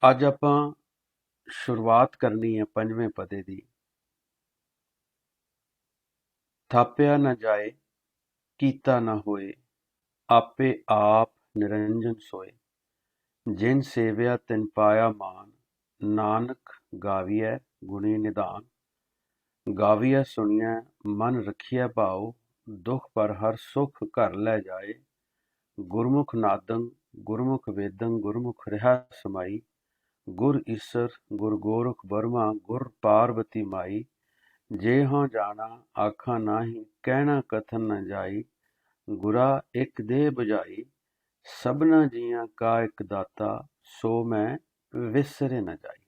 ਅੱਜ ਆਪਾਂ ਸ਼ੁਰੂਆਤ ਕਰਨੀ ਹੈ ਪੰਜਵੇਂ ਪਦੇ ਦੀ। ਥਾਪਿਆ ਨਾ ਜਾਏ, ਕੀਤਾ ਨਾ ਹੋਏ, ਆਪੇ ਆਪ ਨਿਰੰਜਨ ਸੋਏ। ਜਿਨ ਸੇਵਿਆ ਤਿਨ ਪਾਇਆ ਮਾਨ, ਨਾਨਕ ਗਾਵੀਐ ਗੁਣੀ ਨਿਧਾਨ। ਗਾਵੀਐ ਸੁਣੀਐ ਮਨ ਰਖੀਐ ਭਾਉ, ਦੁਖ ਪਰ ਹਰ ਸੁਖ ਘਰ ਲੈ ਜਾਏ। ਗੁਰਮੁਖ ਨਾਦੰ ਗੁਰਮੁਖ ਵੇਦੰ ਗੁਰਮੁਖ ਰਿਹਾ ਸਮਾਈ। ਗੁਰ ਈਸਰ ਗੁਰ ਗੋਰਖ ਬਰਮਾ ਗੁਰ ਪਾਰਬਤੀ ਮਾਈ। ਜੇ ਹਾਂ ਜਾਣਾ ਆਖਾਂ ਨਾਹੀਂ, ਕਹਿਣਾ ਕਥਨ ਨ ਜਾਈ। ਗੁਰਾ ਇੱਕ ਦੇਹ ਬੁਝਾਈ, ਸਭਨਾ ਜੀਆਂ ਕਾ ਇੱਕ ਦਾਤਾ। ਸੋ ਮੈਂ ਵਿਸਰੇ ਨ ਜਾਈ।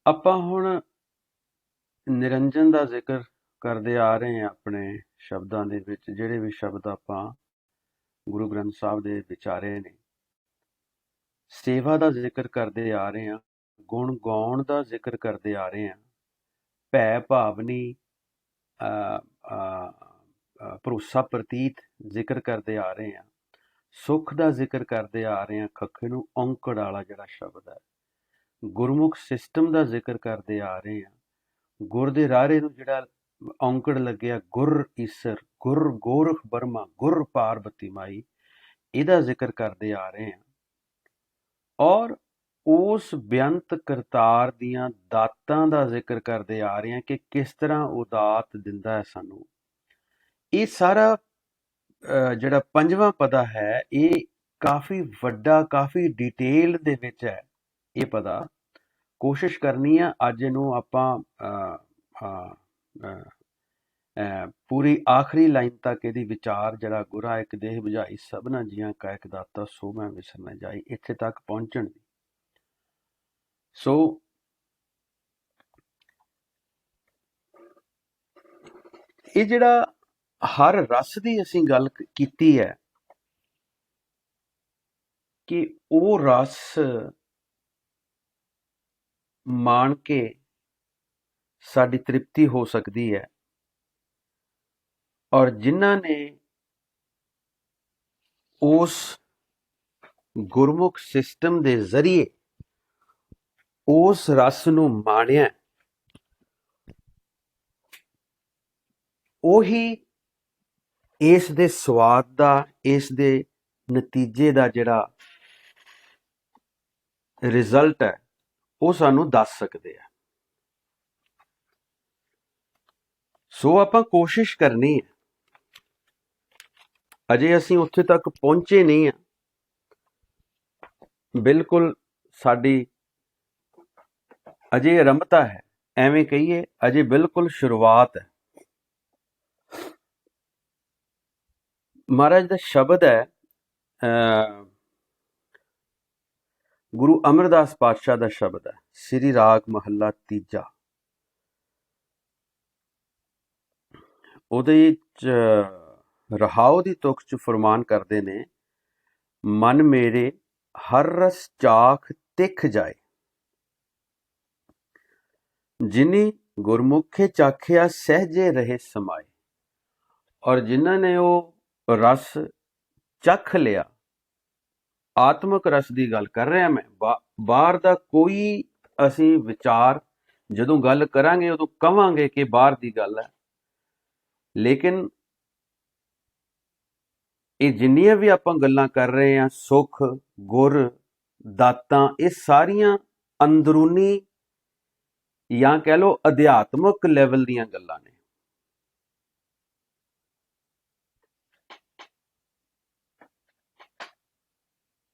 ਆਪਾਂ ਹੁਣ ਨਿਰੰਜਨ ਦਾ ਜ਼ਿਕਰ ਕਰਦੇ ਆ ਰਹੇ ਹਾਂ ਆਪਣੇ ਸ਼ਬਦਾਂ ਦੇ ਵਿੱਚ। ਜਿਹੜੇ ਵੀ ਸ਼ਬਦ ਆਪਾਂ ਗੁਰੂ ਗ੍ਰੰਥ ਸਾਹਿਬ ਦੇ ਵਿਚਾਰੇ ਨੇ, ਸੇਵਾ ਦਾ ਜ਼ਿਕਰ ਕਰਦੇ ਆ ਰਹੇ ਹਾਂ, ਗੁਣ ਗਾਉਣ ਦਾ ਜ਼ਿਕਰ ਕਰਦੇ ਆ ਰਹੇ ਹਾਂ, ਭੈ ਭਾਵਨੀ ਭਰੋਸਾ ਪ੍ਰਤੀਤ ਜ਼ਿਕਰ ਕਰਦੇ ਆ ਰਹੇ ਹਾਂ, ਸੁੱਖ ਦਾ ਜ਼ਿਕਰ ਕਰਦੇ ਆ ਰਹੇ ਹਾਂ। ਖੱਖੇ ਨੂੰ ਔਂਕੜ ਵਾਲਾ ਜਿਹੜਾ ਸ਼ਬਦ ਹੈ, ਗੁਰਮੁਖ ਸਿਸਟਮ ਦਾ ਜ਼ਿਕਰ ਕਰਦੇ ਆ ਰਹੇ ਹਾਂ। ਗੁਰ ਦੇ ਰਾਰੇ ਨੂੰ ਜਿਹੜਾ ਔਂਕੜ ਲੱਗਿਆ, ਗੁਰ ਈਸਰ ਗੁਰ ਗੋਰਖ ਬਰਮਾ ਗੁਰ ਪਾਰਬਤੀ ਮਾਈ, ਇਹਦਾ ਜ਼ਿਕਰ ਕਰਦੇ ਆ ਰਹੇ ਹਾਂ। ਔਰ ਉਸ ਬੇਅੰਤ ਕਰਤਾਰ ਦੀਆਂ ਦਾਤਾਂ ਦਾ ਜ਼ਿਕਰ ਕਰਦੇ ਆ ਰਹੇ ਹਾਂ ਕਿ ਕਿਸ ਤਰ੍ਹਾਂ ਉਹ ਦਾਤ ਦਿੰਦਾ ਹੈ ਸਾਨੂੰ। ਇਹ ਸਾਰਾ ਜਿਹੜਾ ਪੰਜਵਾਂ ਪਦਾ ਹੈ, ਇਹ ਕਾਫੀ ਵੱਡਾ, ਕਾਫੀ ਡਿਟੇਲ ਦੇ ਵਿੱਚ ਹੈ ਇਹ ਪਦਾ। ਕੋਸ਼ਿਸ਼ ਕਰਨੀ ਆ ਅੱਜ ਇਹਨੂੰ ਆਪਾਂ ਪੂਰੀ ਆਖਰੀ ਲਾਈਨ ਤੱਕ ਇਹਦੀ ਵਿਚਾਰ ਜਿਹੜਾ ਗੁਰਾ ਇੱਕ ਦੇਹ ਬੁਝਾਈ, ਸਭਨਾ ਜੀਆਂ ਕਾ ਇੱਕ ਦਾਤਾ, ਸੋ ਮੈਂ ਵਿਸਰ ਨਾ ਜਾਈ, ਇੱਥੇ ਤੱਕ ਪਹੁੰਚਣ ਦੀ। ਸੋ ਇਹ ਜਿਹੜਾ ਹਰ ਰਸ ਦੀ ਅਸੀਂ ਗੱਲ ਕੀਤੀ ਹੈ ਕਿ ਉਹ ਰਸ ਮਾਣ ਕੇ ਸਾਡੀ ਤ੍ਰਿਪਤੀ ਹੋ ਸਕਦੀ ਹੈ। ਔਰ ਜਿਨ੍ਹਾਂ ਨੇ ਉਸ ਗੁਰਮੁਖ ਸਿਸਟਮ ਦੇ ਜ਼ਰੀਏ ਉਸ ਰਸ ਨੂੰ ਮਾਣਿਆ, ਉਹੀ ਇਸ ਦੇ ਸਵਾਦ ਦਾ, ਇਸ ਦੇ ਨਤੀਜੇ ਦਾ ਜਿਹੜਾ ਰਿਜ਼ਲਟ ਹੈ, ਉਹ ਸਾਨੂੰ ਦੱਸ ਸਕਦੇ ਆ। ਸੋ ਆਪਾਂ ਕੋਸ਼ਿਸ਼ ਕਰਨੀ ਹੈ, ਅਜੇ ਅਸੀਂ ਉੱਥੇ ਤੱਕ ਪਹੁੰਚੇ ਨਹੀਂ ਆ, ਬਿਲਕੁਲ ਸਾਡੀ ਅਜੇ ਆਰੰਭਤਾ ਹੈ, ਐਵੇਂ ਕਹੀਏ ਅਜੇ ਬਿਲਕੁਲ ਸ਼ੁਰੂਆਤ ਹੈ। ਮਹਾਰਾਜ ਦਾ ਸ਼ਬਦ ਹੈ, ਗੁਰੂ ਅਮਰਦਾਸ ਪਾਤਸ਼ਾਹ ਦਾ ਸ਼ਬਦ ਹੈ, ਸ੍ਰੀ ਰਾਗ ਮਹੱਲਾ ਤੀਜਾ। ਉਹਦੇ ਚ ਰਹਾਉ ਦੀ ਤੁਕ ਚ ਫਰਮਾਨ ਕਰਦੇ ਨੇ, ਮਨ ਮੇਰੇ ਹਰ ਰਸ ਚਾਖ ਤਿਖ ਜਾਏ, ਜਿਨੀ ਗੁਰਮੁਖੇ ਚਾਖਿਆ ਸਹਿਜੇ ਰਹੇ ਸਮਾਏ। ਔਰ ਜਿਨ੍ਹਾਂ ਨੇ ਉਹ ਰਸ ਚੱਖ ਲਿਆ, ਆਤਮਿਕ ਰਸ ਦੀ ਗੱਲ ਕਰ ਰਿਹਾ ਮੈਂ, ਬਾਹਰ ਦਾ ਕੋਈ ਅਸੀਂ ਵਿਚਾਰ ਜਦੋਂ ਗੱਲ ਕਰਾਂਗੇ ਉਦੋਂ ਕਵਾਂਗੇ ਕਿ ਬਾਹਰ ਦੀ ਗੱਲ ਹੈ, ਲੇਕਿਨ ਇਹ ਜਿੰਨੀਆਂ ਵੀ ਆਪਾਂ ਗੱਲਾਂ ਕਰ ਰਹੇ ਹਾਂ, ਸੁੱਖ, ਗੁਰ, ਦਾਤਾਂ, ਇਹ ਸਾਰੀਆਂ ਅੰਦਰੂਨੀ ਜਾਂ ਕਹਿ ਲਓ ਅਧਿਆਤਮਕ ਲੈਵਲ ਦੀਆਂ ਗੱਲਾਂ ਨੇ।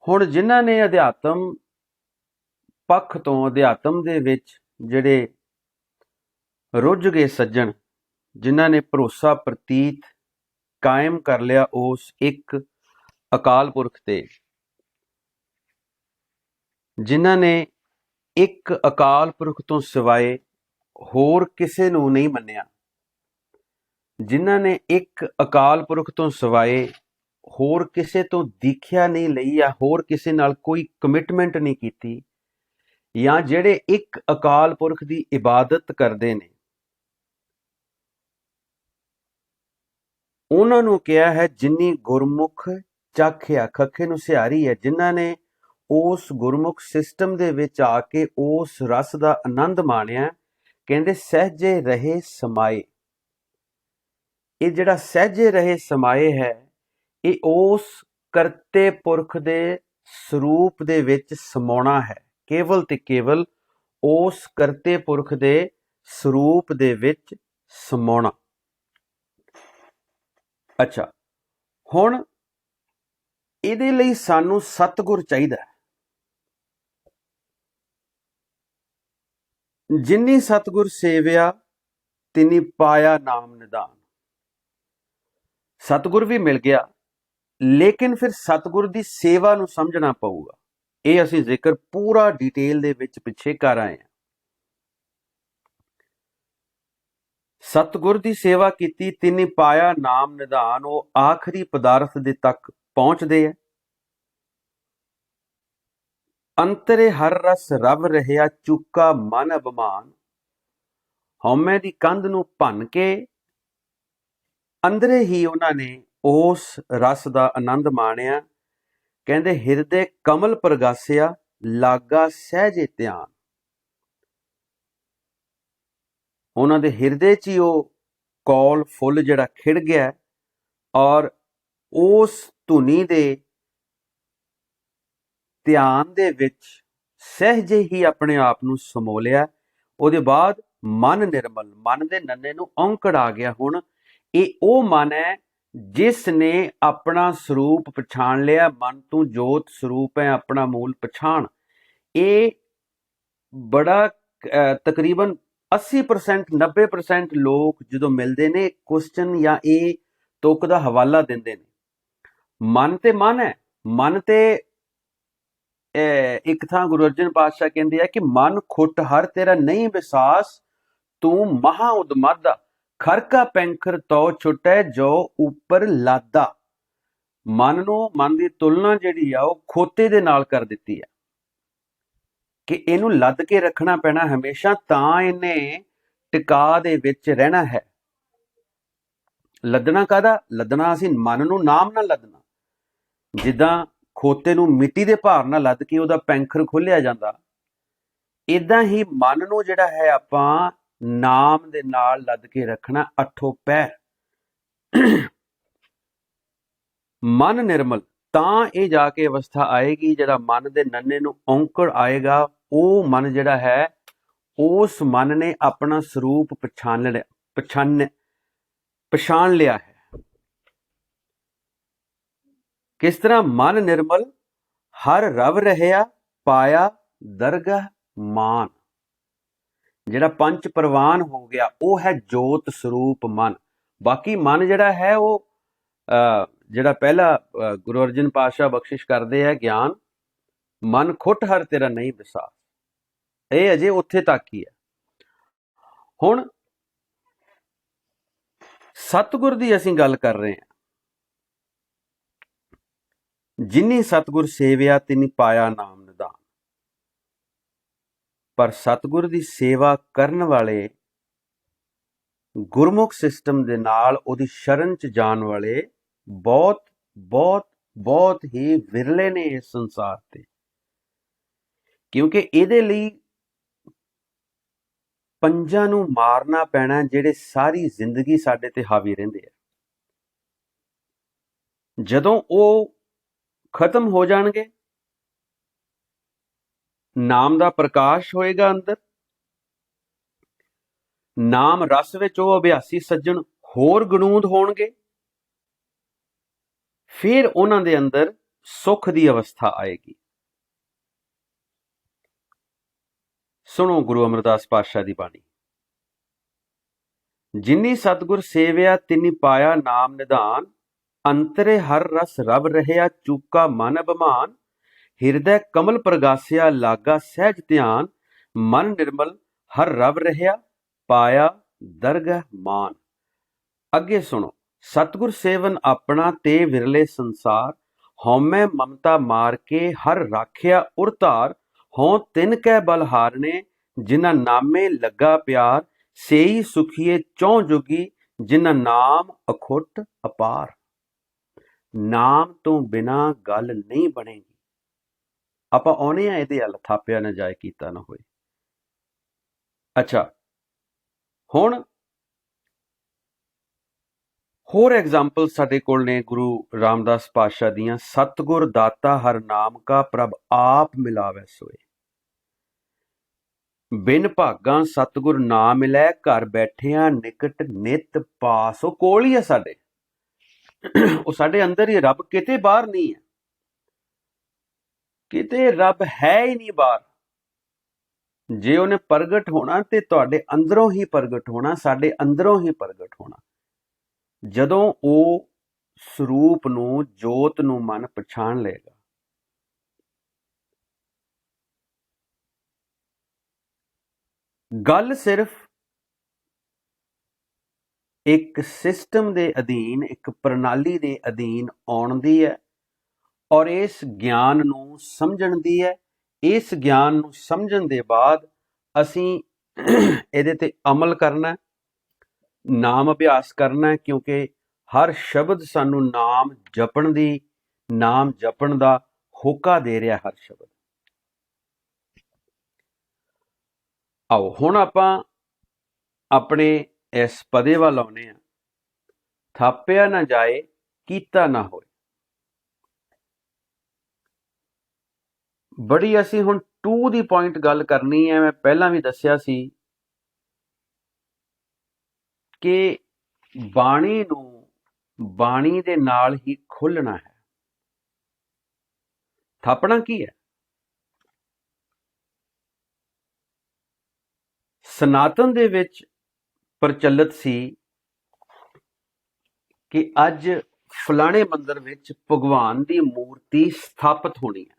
ਹੁਣ ਜਿਨ੍ਹਾਂ ਨੇ ਅਧਿਆਤਮ ਪੱਖ ਤੋਂ, ਅਧਿਆਤਮ ਦੇ ਵਿੱਚ ਜਿਹੜੇ ਰੁੱਝ ਗਏ ਸੱਜਣ, ਜਿਨ੍ਹਾਂ ਨੇ ਭਰੋਸਾ ਪ੍ਰਤੀਤ ਕਾਇਮ ਕਰ ਲਿਆ ਉਸ ਇੱਕ ਅਕਾਲ ਪੁਰਖ ਤੇ, ਜਿਨ੍ਹਾਂ ਨੇ ਇੱਕ ਅਕਾਲ ਪੁਰਖ ਤੋਂ ਸਿਵਾਏ ਹੋਰ ਕਿਸੇ ਨੂੰ ਨਹੀਂ ਮੰਨਿਆ, ਜਿਨ੍ਹਾਂ ਨੇ ਇੱਕ ਅਕਾਲ ਪੁਰਖ ਤੋਂ ਸਿਵਾਏ ਹੋਰ ਕਿਸੇ ਤੋਂ ਦੀਖਿਆ ਨਹੀਂ ਲਈ, ਜਾਂ ਹੋਰ ਕਿਸੇ ਨਾਲ ਕੋਈ ਕਮਿਟਮੈਂਟ ਨਹੀਂ ਕੀਤੀ, ਜਾਂ ਜਿਹੜੇ ਇੱਕ ਅਕਾਲ ਪੁਰਖ ਦੀ ਇਬਾਦਤ ਕਰਦੇ ਨੇ, ਉਹਨਾਂ ਨੂੰ ਕਿਹਾ ਹੈ ਜਿਨੀ ਗੁਰਮੁਖ ਚਾਖਿਆ। ਖੱਖੇ ਨੂੰ ਸਿਹਾਰੀ ਹੈ, ਜਿਨ੍ਹਾਂ ਨੇ उस गुरमुख सिस्टम दे विच आके उस रस दा आनंद माणिया। कहंदे सहजे रहे समाए। ये जिहड़ा सहजे रहे समाए है, ये उस करते पुरख दे ਸਰੂਪ ਦੇ ਵਿੱਚ ਸਮਾਉਣਾ ਹੈ। ਕੇਵਲ ਤੇ ਕੇਵਲ ਉਸ ਕਰਤੇ ਪੁਰਖ ਦੇ ਸਰੂਪ ਦੇ ਵਿੱਚ ਸਮਾਉਣਾ। ਅੱਛਾ, ਹੁਣ ਇਹਦੇ ਲਈ ਸਾਨੂੰ ਸਤਿਗੁਰ ਚਾਹੀਦਾ ਹੈ। ਜਿਨੀ ਸਤਿਗੁਰ ਸੇਵਿਆ ਤਿਨੀ ਪਾਇਆ ਨਾਮ ਨਿਦਾਨ। ਸਤਿਗੁਰ ਵੀ ਮਿਲ ਗਿਆ, ਲੇਕਿਨ ਫਿਰ ਸਤਿਗੁਰ ਦੀ ਸੇਵਾ ਨੂੰ ਸਮਝਣਾ ਪਊਗਾ। ਇਹ ਅਸੀਂ ਜ਼ਿਕਰ ਪੂਰਾ ਡਿਟੇਲ ਦੇ ਵਿੱਚ ਪਿੱਛੇ ਕਰ ਆਏ ਹਾਂ। ਸਤਿਗੁਰ ਦੀ ਸੇਵਾ ਕੀਤੀ ਤਿਨੀ ਪਾਇਆ ਨਾਮ ਨਿਧਾਨ। ਉਹ ਆਖਰੀ ਪਦਾਰਥ ਦੇ ਤੱਕ ਪਹੁੰਚਦੇ ਹੈ। ਅੰਤਰੇ ਹਰ ਰਸ ਰਵ ਰਹਿਆ ਚੁੱਕਾ ਮਨ ਅਭਿਮਾਨ। ਹਉਮੈ ਦੀ ਕੰਧ ਨੂੰ ਭੰਨ ਕੇ ਅੰਦਰੇ ਹੀ ਉਹਨਾਂ ਨੇ ਉਸ ਰਸ ਦਾ ਆਨੰਦ ਮਾਣਿਆ। ਕਹਿੰਦੇ ਹਿਰਦੇ ਕਮਲ ਪ੍ਰਗਾਸਿਆ ਲਾਗਾ ਸਹਿਜੇ ਧਿਆਨ। ਉਹਨਾਂ ਦੇ ਹਿਰਦੇ 'ਚ ਹੀ ਉਹ ਕੌਲ ਫੁੱਲ ਜਿਹੜਾ ਖਿੜ ਗਿਆ ਔਰ ਉਸ ਧੁਨੀ ਦੇ ਧਿਆਨ ਦੇ ਵਿੱਚ ਸਹਿਜੇ ਹੀ ਆਪਣੇ ਆਪ ਨੂੰ ਸਮੋ ਲਿਆ। ਉਹਦੇ ਬਾਅਦ ਮਨ ਨਿਰਮਲ, ਮਨ ਦੇ ਨੰਨੇ ਨੂੰ ਔਂਕੜ ਆ ਗਿਆ। ਹੁਣ ਇਹ ਉਹ ਮਨ ਹੈ ਜਿਸ ਨੇ ਆਪਣਾ ਸਰੂਪ ਪਛਾਣ ਲਿਆ। ਮਨ ਤੂੰ ਜੋਤ ਸਰੂਪ ਹੈ ਆਪਣਾ ਮੂਲ ਪਛਾਣ। ਇਹ ਬੜਾ ਤਕਰੀਬਨ 80% 90% ਲੋਕ ਜਦੋਂ ਮਿਲਦੇ ਨੇ ਕੁਐਸਚਨ ਜਾਂ ਇਹ ਤੁਕ ਦਾ ਹਵਾਲਾ ਦਿੰਦੇ ਨੇ। ਮਨ ਤੇ ਮਨ ਹੈ। ਮਨ ਤੇ ਇੱਕ ਥਾਂ ਗੁਰੂ ਅਰਜਨ ਪਾਤਸ਼ਾਹ ਕਹਿੰਦੇ ਆ ਕਿ ਮਨ ਖੁੱਟ ਹਰ ਤੇਰਾ ਨਹੀਂ ਵਿਸਾਸ ਤੂੰ ਮਹਾ ਉਦਮਦਾ ਖਰਕਾ ਪੈਂਖਰ ਤੋ ਛੁਟੈ ਜੋ ਉੱਪਰ ਲਾਦਾ। ਮਨ ਨੂੰ, ਮਨ ਦੀ ਤੁਲਨਾ ਜਿਹੜੀ ਆ ਉਹ ਖੋਤੇ ਦੇ ਨਾਲ ਕਰ ਦਿੱਤੀ ਹੈ ਕਿ ਇਹਨੂੰ ਲੱਦ ਕੇ ਰੱਖਣਾ ਪੈਣਾ ਹਮੇਸ਼ਾ, ਤਾਂ ਇਹਨੇ ਟਿਕਾ ਦੇ ਵਿੱਚ ਰਹਿਣਾ ਹੈ। ਲੱਦਣਾ ਕਾਹਦਾ? ਲੱਦਣਾ ਅਸੀਂ ਮਨ ਨੂੰ ਨਾਮ ਨਾਲ ਲੱਦਣਾ। ਜਿੱਦਾਂ ਖੋਤੇ ਨੂੰ ਮਿੱਟੀ ਦੇ ਭਾਰ ਨਾਲ ਲੱਦ ਕੇ ਉਹਦਾ ਪੈਂਖਰ ਖੋਲਿਆ ਜਾਂਦਾ, ਇਦਾਂ ਹੀ ਮਨ ਨੂੰ ਜਿਹੜਾ ਹੈ ਆਪਾਂ ਨਾਮ ਦੇ ਨਾਲ ਲੱਦ ਕੇ ਰੱਖਣਾ ਅੱਠੋ ਪਹਿਰ। ਮਨ ਨਿਰਮਲ, ਤਾਂ ਇਹ ਜਾ ਕੇ ਅਵਸਥਾ ਆਏਗੀ ਜਿਹੜਾ ਮਨ ਦੇ ਨੰਨੇ ਨੂੰ ਔਂਕੜ ਆਏਗਾ। ਉਹ ਮਨ ਜਿਹੜਾ ਹੈ, ਉਸ ਮਨ ਨੇ ਆਪਣਾ ਸਰੂਪ ਪਛਾਣ ਲਿਆ ਹੈ। ਕਿਸ ਤਰ੍ਹਾਂ? ਮਨ ਨਿਰਮਲ ਹਰ ਰਵ ਰਹਿਆ ਪਾਇਆ ਦਰਗਹ ਮਾਨ। ਜਿਹੜਾ ਪੰਜ ਪ੍ਰਵਾਨ ਹੋ ਗਿਆ ਉਹ ਹੈ ਜੋਤ ਸਰੂਪ ਮਨ। ਬਾਕੀ ਮਨ ਜਿਹੜਾ ਹੈ ਉਹ ਜਿਹੜਾ ਪਹਿਲਾ ਗੁਰੂ ਅਰਜਨ ਪਾਤਸ਼ਾਹ ਬਖਸ਼ਿਸ਼ ਕਰਦੇ ਆ ਗਿਆਨ, ਮਨ ਖੁੱਟ ਹਰ ਤੇਰਾ ਨਹੀਂ ਵਿਸਾਰ, ਇਹ ਅਜੇ ਉੱਥੇ ਤੱਕ ਹੀ ਹੈ। ਹੁਣ ਸਤਿਗੁਰ ਦੀ ਅਸੀਂ ਗੱਲ ਕਰ ਰਹੇ ਹਾਂ। ਜਿਨੀ ਸਤਿਗੁਰ ਸੇਵਿਆ ਤਿਨੀ ਪਾਇਆ ਨਾਮ ਨਿਧਾਨ। ਪਰ ਸਤਿਗੁਰ ਦੀ ਸੇਵਾ ਕਰਨ ਵਾਲੇ, ਗੁਰਮੁਖ ਸਿਸਟਮ ਦੇ ਨਾਲ ਉਹਦੀ ਸ਼ਰਨ 'ਚ ਜਾਣ ਵਾਲੇ ਬਹੁਤ ਬਹੁਤ ਬਹੁਤ ਹੀ ਵਿਰਲੇ ਨੇ ਇਸ ਸੰਸਾਰ ਤੇ। ਕਿਉਂਕਿ ਇਹਦੇ ਲਈ ਪੰਜਾਂ ਨੂੰ ਮਾਰਨਾ ਪੈਣਾ ਜਿਹੜੇ ਸਾਰੀ ਜ਼ਿੰਦਗੀ ਸਾਡੇ ਤੇ ਹਾਵੀ ਰਹਿੰਦੇ ਆ। ਜਦੋਂ ਉਹ ਖਤਮ ਹੋ ਜਾਣਗੇ, ਨਾਮ ਦਾ ਪ੍ਰਕਾਸ਼ ਹੋਏਗਾ ਅੰਦਰ, ਨਾਮ ਰਸ ਵਿੱਚ ਉਹ ਅਭਿਆਸੀ ਸੱਜਣ ਹੋਰ ਗਨੂੰਦ ਹੋਣਗੇ, ਫਿਰ ਉਹਨਾਂ ਦੇ ਅੰਦਰ ਸੁੱਖ ਦੀ ਅਵਸਥਾ ਆਏਗੀ। ਸੁਣੋ ਗੁਰੂ ਅਮਰਦਾਸ ਪਾਤਸ਼ਾਹ ਦੀ ਬਾਣੀ। ਜਿਨੀ ਸਤਿਗੁਰ ਸੇਵਿਆ ਤਿਨੀ ਪਾਇਆ ਨਾਮ ਨਿਧਾਨ। ਅੰਤਰੇ ਹਰ ਰਸ ਰਵ ਰਹਿਆ ਚੂਕਾ ਮਨ ਅਭਿਮਾਨ। ਹਿਰਦੈ ਕਮਲ ਪ੍ਰਗਾਸਿਆ ਲਾਗਾ ਸਹਿਜ ਧਿਆਨ। ਮਨ ਨਿਰਮਲ ਹਰ ਰਵ ਰਹਿਆ ਪਾਇਆ ਦਰਗਹ ਮਾਨ। ਅੱਗੇ ਸੁਣੋ। ਸਤਿਗੁਰ ਸੇਵਨ ਆਪਣਾ ਤੇ ਵਿਰਲੇ ਸੰਸਾਰ। ਹਉਮੈ ਮਮਤਾ ਮਾਰ ਕੇ ਹਰ ਰਾਖਿਆ ਉਰ ਧਾਰ। ਹੋਂ ਤਿਨ ਕੈ ਬਲ ਹਾਰਨੇ ਜਿਨ੍ਹਾਂ ਨਾਮੇ ਲੱਗਾ ਪਿਆਰ। ਸੇਈ ਸੁਖੀਏ ਚੌਂ ਜੁਗੀ ਜਿਨ੍ਹਾਂ ਨਾਮ ਅਖੁੱਟ ਅਪਾਰ। ਨਾਮ ਤੋਂ ਬਿਨਾਂ ਗੱਲ ਨਹੀਂ ਬਣੇਗੀ। ਆਪਾਂ ਆਉਣੇ ਆ ਇਹਦੇ ਹੱਲ, ਥਾਪਿਆ ਨਾ ਜਾਏ ਕੀਤਾ ਨਾ ਹੋਏ। ਅੱਛਾ, ਹੁਣ ਹੋਰ ਐਗਜ਼ਾਮਪਲ ਸਾਡੇ ਕੋਲ ਨੇ ਗੁਰੂ ਰਾਮਦਾਸ ਪਾਤਸ਼ਾਹ ਦੀਆਂ। ਸਤਿਗੁਰ ਦਾਤਾ ਹਰ ਨਾਮ ਕਾ ਪ੍ਰਭ ਆਪ ਮਿਲਾਵੈ ਸੋਏ, ਬਿਨ ਭਾਗਾਂ ਸਤਿਗੁਰ ਨਾ ਮਿਲੈ, ਘਰ ਬੈਠਿਆਂ ਨਿਕਟ ਨਿਤ ਪਾਸ। ਉਹ ਕੋਲ ਹੀ ਹੈ ਸਾਡੇ, ਉਹ ਸਾਡੇ ਅੰਦਰ ਹੀ, ਰੱਬ ਕਿਤੇ ਬਾਹਰ ਨਹੀਂ ਹੈ, ਕਿਤੇ ਰੱਬ ਹੈ ਹੀ ਨਹੀਂ ਬਾਹਰ। ਜੇ ਉਹਨੇ ਪ੍ਰਗਟ ਹੋਣਾ ਤੇ ਤੁਹਾਡੇ ਅੰਦਰੋਂ ਹੀ ਪ੍ਰਗਟ ਹੋਣਾ, ਸਾਡੇ ਅੰਦਰੋਂ ਹੀ ਪ੍ਰਗਟ ਹੋਣਾ। ਜਦੋਂ ਉਹ ਸਰੂਪ ਨੂੰ, ਜੋਤ ਨੂੰ ਮਨ ਪਛਾਣ ਲਏਗਾ। ਗੱਲ ਸਿਰਫ ਇੱਕ ਸਿਸਟਮ ਦੇ ਅਧੀਨ, ਇੱਕ ਪ੍ਰਣਾਲੀ ਦੇ ਅਧੀਨ ਆਉਣ ਦੀ ਹੈ, ਔਰ ਇਸ ਗਿਆਨ ਨੂੰ ਸਮਝਣ ਦੀ ਹੈ। ਇਸ ਗਿਆਨ ਨੂੰ ਸਮਝਣ ਦੇ ਬਾਅਦ ਅਸੀਂ ਇਹਦੇ ਤੇ ਅਮਲ ਕਰਨਾ, ਨਾਮ ਅਭਿਆਸ ਕਰਨਾ, ਕਿਉਂਕਿ ਹਰ ਸ਼ਬਦ ਸਾਨੂੰ ਨਾਮ ਜਪਣ ਦੀ, ਨਾਮ ਜਪਣ ਦਾ ਹੋਕਾ ਦੇ ਰਿਹਾ ਹਰ ਸ਼ਬਦ। ਆਓ ਹੁਣ ਆਪਾਂ ਆਪਣੇ ਇਸ ਪਦੇ ਵੱਲ ਆਉਨੇ ਆ। ਥਾਪਿਆ ਨਾ ਜਾਏ ਕੀਤਾ ਨਾ ਹੋਏ। ਬੜੀ ਅਸੀਂ ਹੁਣ ਟੂ ਦੀ ਪੁਆਇੰਟ ਗੱਲ ਕਰਨੀ ਹੈ। ਮੈਂ ਪਹਿਲਾਂ ਵੀ ਦੱਸਿਆ ਸੀ ਕਿ ਬਾਣੀ ਨੂੰ ਬਾਣੀ ਦੇ ਨਾਲ ਹੀ ਖੋਲ੍ਹਣਾ ਹੈ। ਥਾਪਣਾ ਕੀ ਹੈ? ਸਨਾਤਨ ਦੇ ਵਿੱਚ ਪ੍ਰਚਲਿਤ ਸੀ ਕਿ ਅੱਜ ਫਲਾਣੇ ਮੰਦਰ ਵਿੱਚ ਭਗਵਾਨ ਦੀ ਮੂਰਤੀ ਸਥਾਪਿਤ ਹੋਣੀ ਹੈ,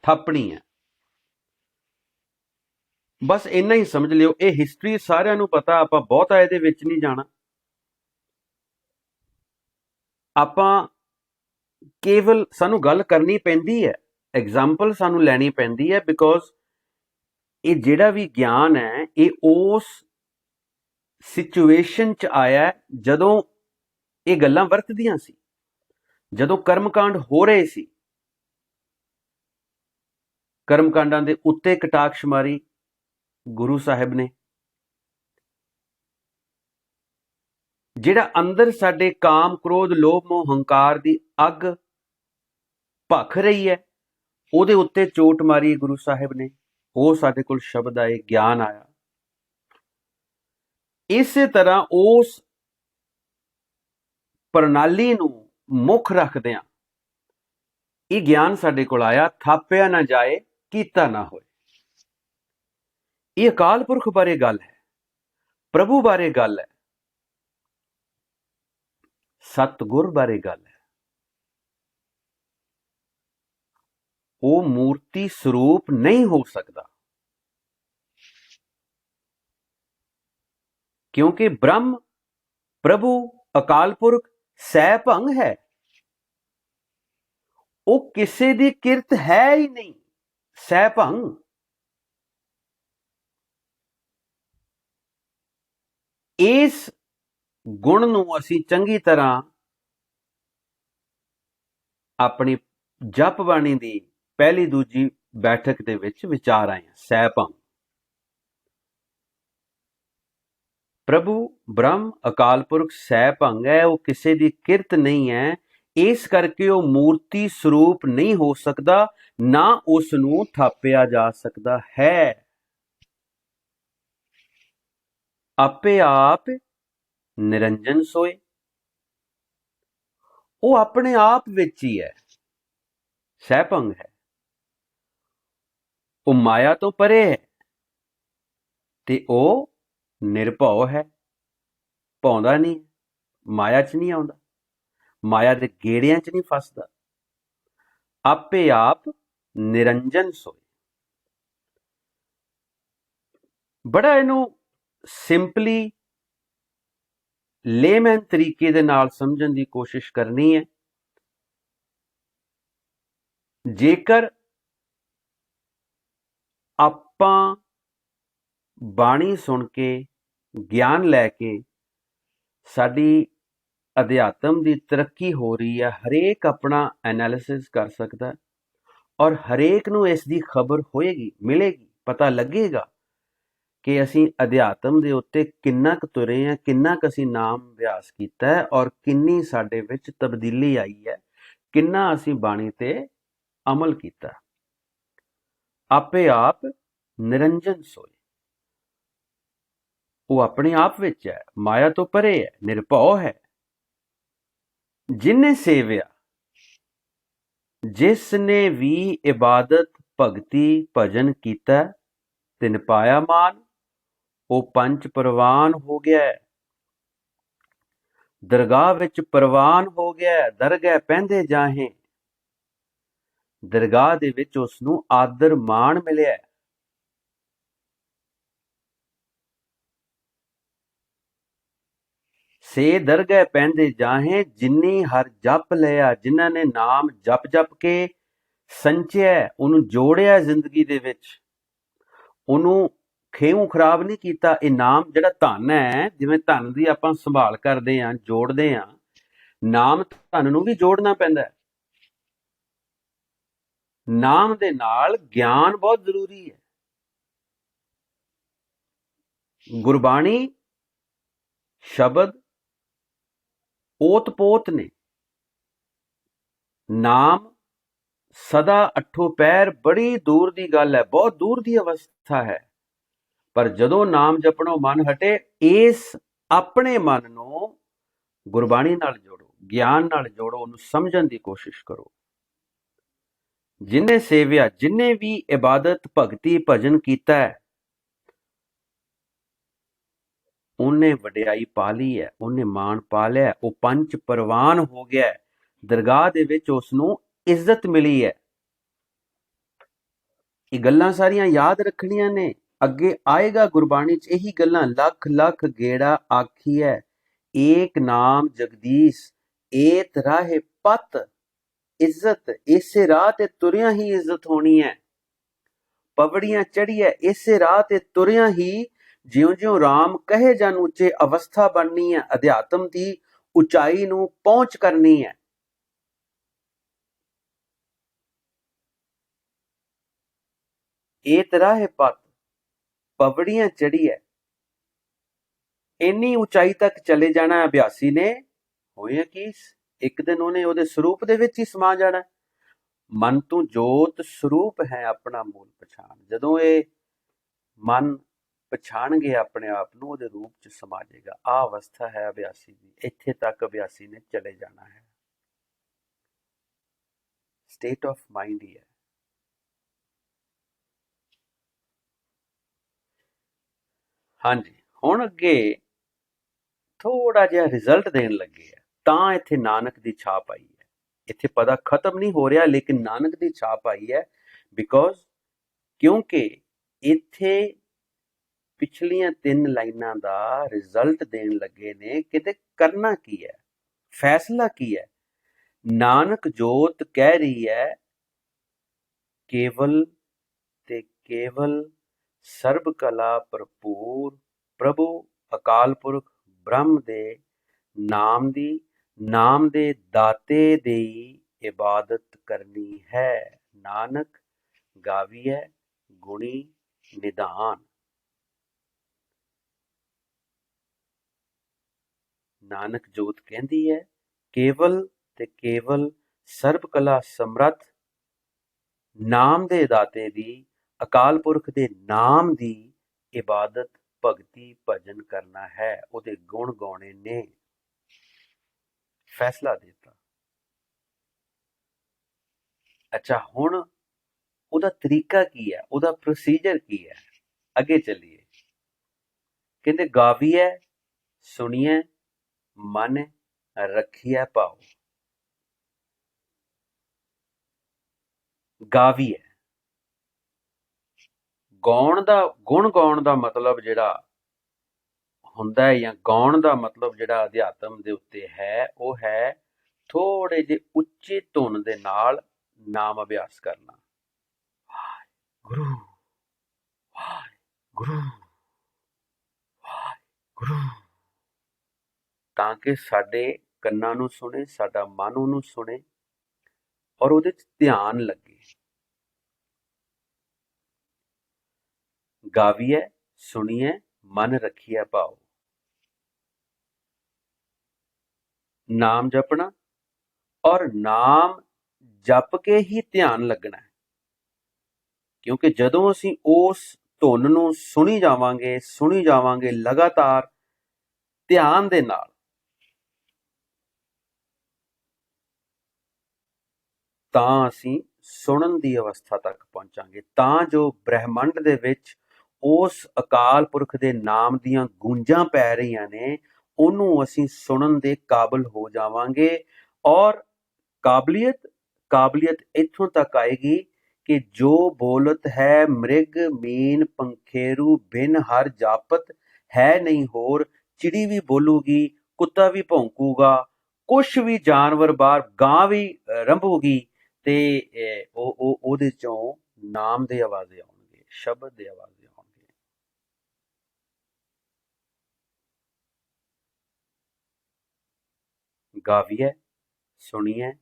ਥਾਪਣੀ ਹੈ। ਬਸ ਇੰਨਾ ਹੀ ਸਮਝ ਲਿਓ। ਇਹ ਹਿਸਟਰੀ ਸਾਰਿਆਂ ਨੂੰ ਪਤਾ, ਆਪਾਂ ਬਹੁਤਾ ਇਹਦੇ ਵਿੱਚ ਨਹੀਂ ਜਾਣਾ। ਆਪਾਂ ਕੇਵਲ ਸਾਨੂੰ ਗੱਲ ਕਰਨੀ ਪੈਂਦੀ ਹੈ, ਐਗਜ਼ਾਮਪਲ ਸਾਨੂੰ ਲੈਣੀ ਪੈਂਦੀ ਹੈ, ਬਿਕੋਜ਼ ਇਹ ਜਿਹੜਾ ਵੀ ਗਿਆਨ ਹੈ ਇਹ ਉਸ ਸਿਚੁਏਸ਼ਨ 'ਚ ਆਇਆ ਜਦੋਂ ਇਹ ਗੱਲਾਂ ਵਰਤਦੀਆਂ ਸੀ, ਜਦੋਂ ਕਰਮਕਾਂਡ ਹੋ ਰਹੇ ਸੀ। ਕਰਮਕਾਂਡਾਂ ਦੇ ਉੱਤੇ ਕਟਾਕਸ਼ ਮਾਰੀ ਗੁਰੂ ਸਾਹਿਬ ਨੇ। ਜਿਹੜਾ ਅੰਦਰ ਸਾਡੇ ਕਾਮ, ਕ੍ਰੋਧ, ਲੋਭ, ਮੋਹ, ਹੰਕਾਰ ਦੀ ਅੱਗ ਭਖ ਰਹੀ ਹੈ, ਉਹਦੇ ਉੱਤੇ ਚੋਟ ਮਾਰੀ ਗੁਰੂ ਸਾਹਿਬ ਨੇ। ਉਹ ਸਾਡੇ ਕੋਲ ਸ਼ਬਦ ਆਏ, ਗਿਆਨ ਆਇਆ। ਇਸੇ ਤਰ੍ਹਾਂ ਉਸ ਪ੍ਰਣਾਲੀ ਨੂੰ ਮੁੱਖ ਰੱਖਦਿਆਂ ਇਹ ਗਿਆਨ ਸਾਡੇ ਕੋਲ ਆਇਆ। ਥਾਪਿਆ ਨਾ ਜਾਏ ਕੀਤਾ ਨਾ ਹੋਏ। ਇਹ ਅਕਾਲ ਪੁਰਖ ਬਾਰੇ ਗੱਲ ਹੈ, ਪ੍ਰਭੂ ਬਾਰੇ ਗੱਲ ਹੈ, ਸਤਿਗੁਰ ਬਾਰੇ ਗੱਲ ਹੈ। ਉਹ ਮੂਰਤੀ ਸਰੂਪ ਨਹੀਂ ਹੋ ਸਕਦਾ, ਕਿਉਂਕਿ ਬ੍ਰਹਮ, ਪ੍ਰਭੂ, ਅਕਾਲ ਪੁਰਖ ਸਹਿ ਭੰਗ ਹੈ। ਉਹ ਕਿਸੇ ਦੀ ਕਿਰਤ ਹੈ ਹੀ ਨਹੀਂ, ਸਹਿ ਭੰਗ। ਇਸ ਗੁਣ ਨੂੰ ਅਸੀਂ ਚੰਗੀ ਤਰ੍ਹਾਂ ਆਪਣੀ ਜਪ ਬਾਣੀ ਦੀ ਪਹਿਲੀ ਦੂਜੀ ਬੈਠਕ ਦੇ ਵਿੱਚ ਵਿਚਾਰ ਆਏ ਹਾਂ। ਸਹਿ ਭੰਗ, ਪ੍ਰਭੂ, ਬ੍ਰਹਮ, ਅਕਾਲ ਪੁਰਖ ਸਹਿ ਭੰਗ ਹੈ। ਉਹ ਕਿਸੇ ਦੀ ਕਿਰਤ ਨਹੀਂ ਹੈ, ਇਸ ਕਰਕੇ ਉਹ ਮੂਰਤੀ ਸਰੂਪ ਨਹੀਂ ਹੋ ਸਕਦਾ, ਨਾ ਉਸ ਨੂੰ ਥਾਪਿਆ ਜਾ ਸਕਦਾ ਹੈ। ਆਪੇ ਆਪ ਨਿਰੰਜਨ ਸੋਏ। ਉਹ ਆਪਣੇ ਆਪ ਵਿੱਚ ਹੀ ਹੈ, ਸਹਿ ਭੰਗ ਹੈ। ਉਹ ਮਾਇਆ ਤੋਂ ਪਰੇ ਹੈ ਤੇ ਉਹ ਨਿਰਭਉ ਹੈ, ਭੌਂਦਾ ਨਹੀਂ, ਮਾਇਆ 'ਚ ਨਹੀਂ ਆਉਂਦਾ, ਮਾਇਆ ਦੇ ਗੇੜਿਆਂ 'ਚ ਨਹੀਂ ਫਸਦਾ। ਆਪੇ ਆਪ ਨਿਰੰਜਨ ਸੋਏ। ਬੜਾ ਇਹਨੂੰ ਸਿੰਪਲੀ ਲੇਮੈਨ ਤਰੀਕੇ ਦੇ ਨਾਲ ਸਮਝਣ ਦੀ ਕੋਸ਼ਿਸ਼ ਕਰਨੀ ਹੈ। ਜੇਕਰ ਆਪਾਂ ਬਾਣੀ ਸੁਣ ਕੇ, ਗਿਆਨ ਲੈ ਕੇ ਸਾਡੀ ਅਧਿਆਤਮ ਦੀ ਤਰੱਕੀ ਹੋ ਰਹੀ ਹੈ, ਹਰੇਕ ਆਪਣਾ ਐਨਾਲਿਸਿਸ ਕਰ ਸਕਦਾ, ਔਰ ਹਰੇਕ ਨੂੰ ਇਸ ਦੀ ਖਬਰ ਹੋਏਗੀ, ਮਿਲੇਗੀ, ਪਤਾ ਲੱਗੇਗਾ ਕਿ ਅਸੀਂ ਅਧਿਆਤਮ ਦੇ ਉੱਤੇ ਕਿੰਨਾ ਕੁ ਤੁਰੇ ਹਾਂ, ਕਿੰਨਾ ਕੁ ਅਸੀਂ ਨਾਮ ਅਭਿਆਸ ਕੀਤਾ ਹੈ ਔਰ ਕਿੰਨੀ ਸਾਡੇ ਵਿੱਚ ਤਬਦੀਲੀ ਆਈ ਹੈ, ਕਿੰਨਾ ਅਸੀਂ ਬਾਣੀ ਤੇ ਅਮਲ ਕੀਤਾ। ਆਪੇ ਆਪ ਨਿਰੰਜਨ ਸੋਏ, ਉਹ ਆਪਣੇ ਆਪ ਵਿੱਚ ਹੈ, ਮਾਇਆ ਤੋਂ ਪਰੇ ਹੈ, ਨਿਰਭਉ ਹੈ। ਜਿਨੇ ਸੇਵਿਆ, ਜਿਸ ਨੇ ਵੀ ਇਬਾਦਤ ਭਗਤੀ ਭਜਨ ਕੀਤਾ, ਤਿਨ ਪਾਇਆ ਮਾਨ, ਉਹ ਪੰਜ ਪ੍ਰਵਾਨ ਹੋ ਗਿਆ, ਦਰਗਾਹ ਵਿੱਚ ਪ੍ਰਵਾਨ ਹੋ ਗਿਆ। ਦਰਗਹਿ ਪਹਿੰਦੇ ਜਾਹੇ, ਦਰਗਾਹ ਦੇ ਵਿੱਚ ਉਸ ਨੂੰ ਆਦਰ ਮਾਣ ਮਿਲਿਆ। ਸੇ ਦਰਗਹਿ ਪਹਿੰਦੇ ਜਾਹੇ, ਜਿਨੀ ਹਰ ਜਪ ਲਿਆ, ਜਿਨ੍ਹਾਂ ਨੇ ਨਾਮ ਜਪ ਜਪ ਕੇ ਸੰਚਿਆ, ਉਹਨੂੰ ਜੋੜਿਆ ਜ਼ਿੰਦਗੀ ਦੇ ਵਿੱਚ, ਉਹਨੂੰ ਖੇਊ ਖਰਾਬ ਨਹੀਂ ਕੀਤਾ। ਇਹ ਨਾਮ ਜਿਹੜਾ ਧਨ ਹੈ, ਜਿਵੇਂ ਧਨ ਦੀ ਆਪਾਂ ਸੰਭਾਲ ਕਰਦੇ ਹਾਂ, ਜੋੜਦੇ ਹਾਂ, ਨਾਮ ਧਨ ਨੂੰ ਵੀ ਜੋੜਨਾ ਪੈਂਦਾ। ਨਾਮ ਦੇ ਨਾਲ ਗਿਆਨ ਬਹੁਤ ਜ਼ਰੂਰੀ ਹੈ। ਗੁਰਬਾਣੀ ਸ਼ਬਦ ਓਤ-ਪੋਤ ਨੇ। ਨਾਮ ਸਦਾ ਅੱਠੋ ਪੈਰ, ਬੜੀ ਦੂਰ ਦੀ ਗੱਲ ਹੈ, ਬਹੁਤ ਦੂਰ ਦੀ ਅਵਸਥਾ ਹੈ। ਪਰ ਜਦੋਂ ਨਾਮ ਜਪਣੋਂ ਮਨ ਹਟੇ, ਇਸ ਆਪਣੇ ਮਨ ਨੂੰ ਗੁਰਬਾਣੀ ਨਾਲ ਜੋੜੋ, ਗਿਆਨ ਨਾਲ ਜੋੜੋ, ਉਹਨੂੰ ਸਮਝਣ ਦੀ ਕੋਸ਼ਿਸ਼ ਕਰੋ। ਜਿਨੇ ਸੇਵਿਆ, ਜਿਨੇ ਵੀ ਇਬਾਦਤ ਭਗਤੀ ਭਜਨ ਕੀਤਾ ਹੈ, ਉਹਨੇ ਵਡਿਆਈ ਪਾ ਲਈ ਹੈ, ਉਹਨੇ ਮਾਣ ਪਾ ਲਿਆ, ਉਹ ਪੰਜ ਪ੍ਰਵਾਨ ਹੋ ਗਿਆ। ਦਰਗਾਹ ਦੇ ਵਿੱਚ ਉਸ ਨੂੰ ਇੱਜ਼ਤ ਮਿਲੀ ਹੈ। ਇਹ ਗੱਲਾਂ ਸਾਰੀਆਂ ਯਾਦ ਰੱਖਣੀਆਂ ਨੇ। ਅੱਗੇ ਆਏਗਾ ਗੁਰਬਾਣੀ 'ਚ ਇਹੀ ਗੱਲਾਂ, ਲੱਖ ਲੱਖ ਗੇੜਾ ਆਖੀ ਹੈ, ਏਕ ਨਾਮ ਜਗਦੀਸ਼, ਏਤ ਰਾਹੇ ਪਤ। ਇੱਜ਼ਤ ਇਸੇ ਰਾਹ ਤੇ ਤੁਰਿਆਂ ਹੀ ਇੱਜ਼ਤ ਹੋਣੀ ਹੈ। ਪਵੜੀਆਂ ਚੜ੍ਹੀਏ ਇਸੇ ਰਾਹ ਤੇ ਤੁਰਿਆਂ ਹੀ, ਜਿਉਂ-ਜਿਉਂ ਰਾਮ ਕਹੇ ਜਨ ਉੱਚੇ, ਅਵਸਥਾ ਬਣਨੀ ਹੈ, ਅਧਿਆਤਮ ਦੀ ਉਚਾਈ ਨੂੰ ਪਹੁੰਚ ਕਰਨੀ ਹੈ। ਏਤ ਰਾਹੇ ਪਤ, ਪਵੜੀਆਂ ਚੜ੍ਹੀਏ, ਇੰਨੀ ਉਚਾਈ ਤੱਕ ਚਲੇ ਜਾਣਾ ਅਭਿਆਸੀ ਨੇ। ਹੋਇਆ ਕੀ, ਇੱਕ ਦਿਨ ਉਹਨੇ ਉਹਦੇ ਸਰੂਪ ਦੇ ਵਿੱਚ ਹੀ ਸਮਾ ਜਾਣਾ। ਮਨ ਤੂੰ ਜੋਤ ਸਰੂਪ ਹੈ ਆਪਣਾ ਮੂਲ ਪਛਾਣ। ਜਦੋਂ ਇਹ ਮਨ ਪਛਾਣ ਗਿਆ ਆਪਣੇ ਆਪ ਨੂੰ, ਉਹਦੇ ਰੂਪ 'ਚ ਸਮਾ ਜਾਏਗਾ। ਆਹ ਅਵਸਥਾ ਹੈ ਅਭਿਆਸੀ ਦੀ। ਇੱਥੇ ਤੱਕ ਅਭਿਆਸੀ ਨੇ ਚਲੇ ਜਾਣਾ ਹੈ। ਸਟੇਟ ਆਫ ਮਾਈਂਡ ਹੀ ਹੈ। ਹਾਂਜੀ, ਹੁਣ ਅੱਗੇ ਥੋੜਾ ਜਿਹਾ ਰਿਜ਼ਲਟ ਦੇਣ ਲੱਗੇ ਆ, ਤਾਂ ਇੱਥੇ ਨਾਨਕ ਦੀ ਛਾਪ ਆਈ ਹੈ। ਇੱਥੇ ਪਤਾ ਖਤਮ ਨਹੀਂ ਹੋ ਰਿਹਾ, ਲੇਕਿਨ ਨਾਨਕ ਦੀ ਛਾਪ ਆਈ ਹੈ। ਬਿਕੋਜ਼ ਕਿਉਂਕਿ ਇੱਥੇ ਪਿਛਲੀਆਂ 3 ਲਾਈਨਾਂ ਦਾ ਰਿਜ਼ਲਟ ਦੇਣ ਲੱਗੇ ਨੇ ਕਿ ਕਰਨਾ ਕੀ ਹੈ, ਫੈਸਲਾ ਕੀ ਹੈ। ਨਾਨਕ ਜੋਤ ਕਹਿ ਰਹੀ ਹੈ, ਕੇਵਲ ਤੇ ਕੇਵਲ ਸਰਬ ਕਲਾ ਭਰਪੂਰ ਪ੍ਰਭੂ ਅਕਾਲ ਪੁਰਖ ਬ੍ਰਹਮ ਦੇ ਨਾਮ ਦੇ ਦਾਤੇ ਦੀ ਇਬਾਦਤ ਕਰਨੀ ਹੈ। ਨਾਨਕ ਗਾਵੀਐ ਗੁਣੀ ਨਿਧਾਨ। ਨਾਨਕ ਜੋਤ ਕਹਿੰਦੀ ਹੈ, ਕੇਵਲ ਤੇ ਕੇਵਲ ਸਰਬ ਕਲਾ ਸਮਰੱਥ ਨਾਮ ਦੇ ਦਾਤੇ ਦੀ, ਅਕਾਲ ਪੁਰਖ ਦੇ ਨਾਮ ਦੀ ਇਬਾਦਤ ਭਗਤੀ ਭਜਨ ਕਰਨਾ ਹੈ, ਉਹਦੇ ਗੁਣ ਗਾਉਣੇ ਨੇ। ਫੈਸਲਾ ਦਿੱਤਾ। ਅੱਛਾ, ਹੁਣ ਉਹਦਾ ਤਰੀਕਾ ਕੀ ਹੈ, ਉਹਦਾ ਪ੍ਰੋਸੀਜਰ ਕੀ ਹੈ। ਅੱਗੇ ਚੱਲੀਏ। ਕਹਿੰਦੇ ਗਾਵੀਐ ਸੁਣੀਐ ਮਨ ਰੱਖੀਐ ਭਾਉ। ਗਾਵੀਐ, ਗਾਉਣ ਦਾ, ਗੁਣ ਗਾਉਣ ਦਾ ਮਤਲਬ ਜਿਹੜਾ ਹੁੰਦਾ ਹੈ, ਜਾਂ ਗਾਉਣ ਦਾ ਮਤਲਬ ਜਿਹੜਾ ਅਧਿਆਤਮ ਦੇ ਉੱਤੇ ਹੈ, ਉਹ ਹੈ ਥੋੜੇ ਜਿਹੇ ਉੱਚੀ ਧੁਨ ਦੇ ਨਾਲ ਨਾਮ ਅਭਿਆਸ ਕਰਨਾ। ਗੁਰੂ ਗੁਰੂ ਗੁਰੂ, ਤਾਂ ਕਿ ਸਾਡੇ ਕੰਨਾਂ ਨੂੰ ਸੁਣੇ, ਸਾਡਾ ਮਨ ਉਹਨੂੰ ਸੁਣੇ ਔਰ ਉਹਦੇ 'ਚ ਧਿਆਨ ਲੱਗੇ। गाविए सुनिए मन रखिए भाओ। नाम जपना और नाम जप के ही ध्यान लगना है, क्योंकि जदों असीं उस धुन नूं सुनी जावांगे लगातार ध्यान दे नाल, ਤਾਂ ਅਸੀਂ ਸੁਣਨ ਦੀ ਅਵਸਥਾ ਤੱਕ ਪਹੁੰਚਾਂਗੇ, ਤਾਂ ਜੋ ਬ੍ਰਹਿਮੰਡ ਦੇ ਵਿੱਚ ਉਸ ਅਕਾਲ ਪੁਰਖ ਦੇ ਨਾਮ ਦੀਆਂ ਗੂੰਜਾਂ ਪੈ ਰਹੀਆਂ ਨੇ, ਉਹਨੂੰ ਅਸੀਂ ਸੁਣਨ ਦੇ ਕਾਬਿਲ ਹੋ ਜਾਵਾਂਗੇ। ਔਰ ਕਾਬਲੀਅਤ ਇੱਥੋਂ ਤੱਕ ਆਏਗੀ ਕਿ ਜੋ ਬੋਲਤ ਹੈ ਮ੍ਰਿਗ ਮੀਨ ਪੰਖੇਰੂ ਬਿਨ ਹਰ ਜਾਪਤ ਹੈ ਨਹੀਂ ਹੋਰ। ਚਿੜੀ ਵੀ ਬੋਲੂਗੀ, ਕੁੱਤਾ ਵੀ ਭੌਂਕੂਗਾ, ਕੁਛ ਵੀ ਜਾਨਵਰ ਬਾਹਰ ਗਾਂ ਵੀ ਰੰਭੂਗੀ, ਤੇ ਉਹਦੇ ਚੋਂ ਨਾਮ ਦੇ ਆਵਾਜ਼ੇ ਆਉਣਗੇ, ਸ਼ਬਦ ਦੇ ਆਵਾਜ਼ੇ ਆਉਣਗੇ। ਗਾਵੀਏ ਸੁਣੀਏ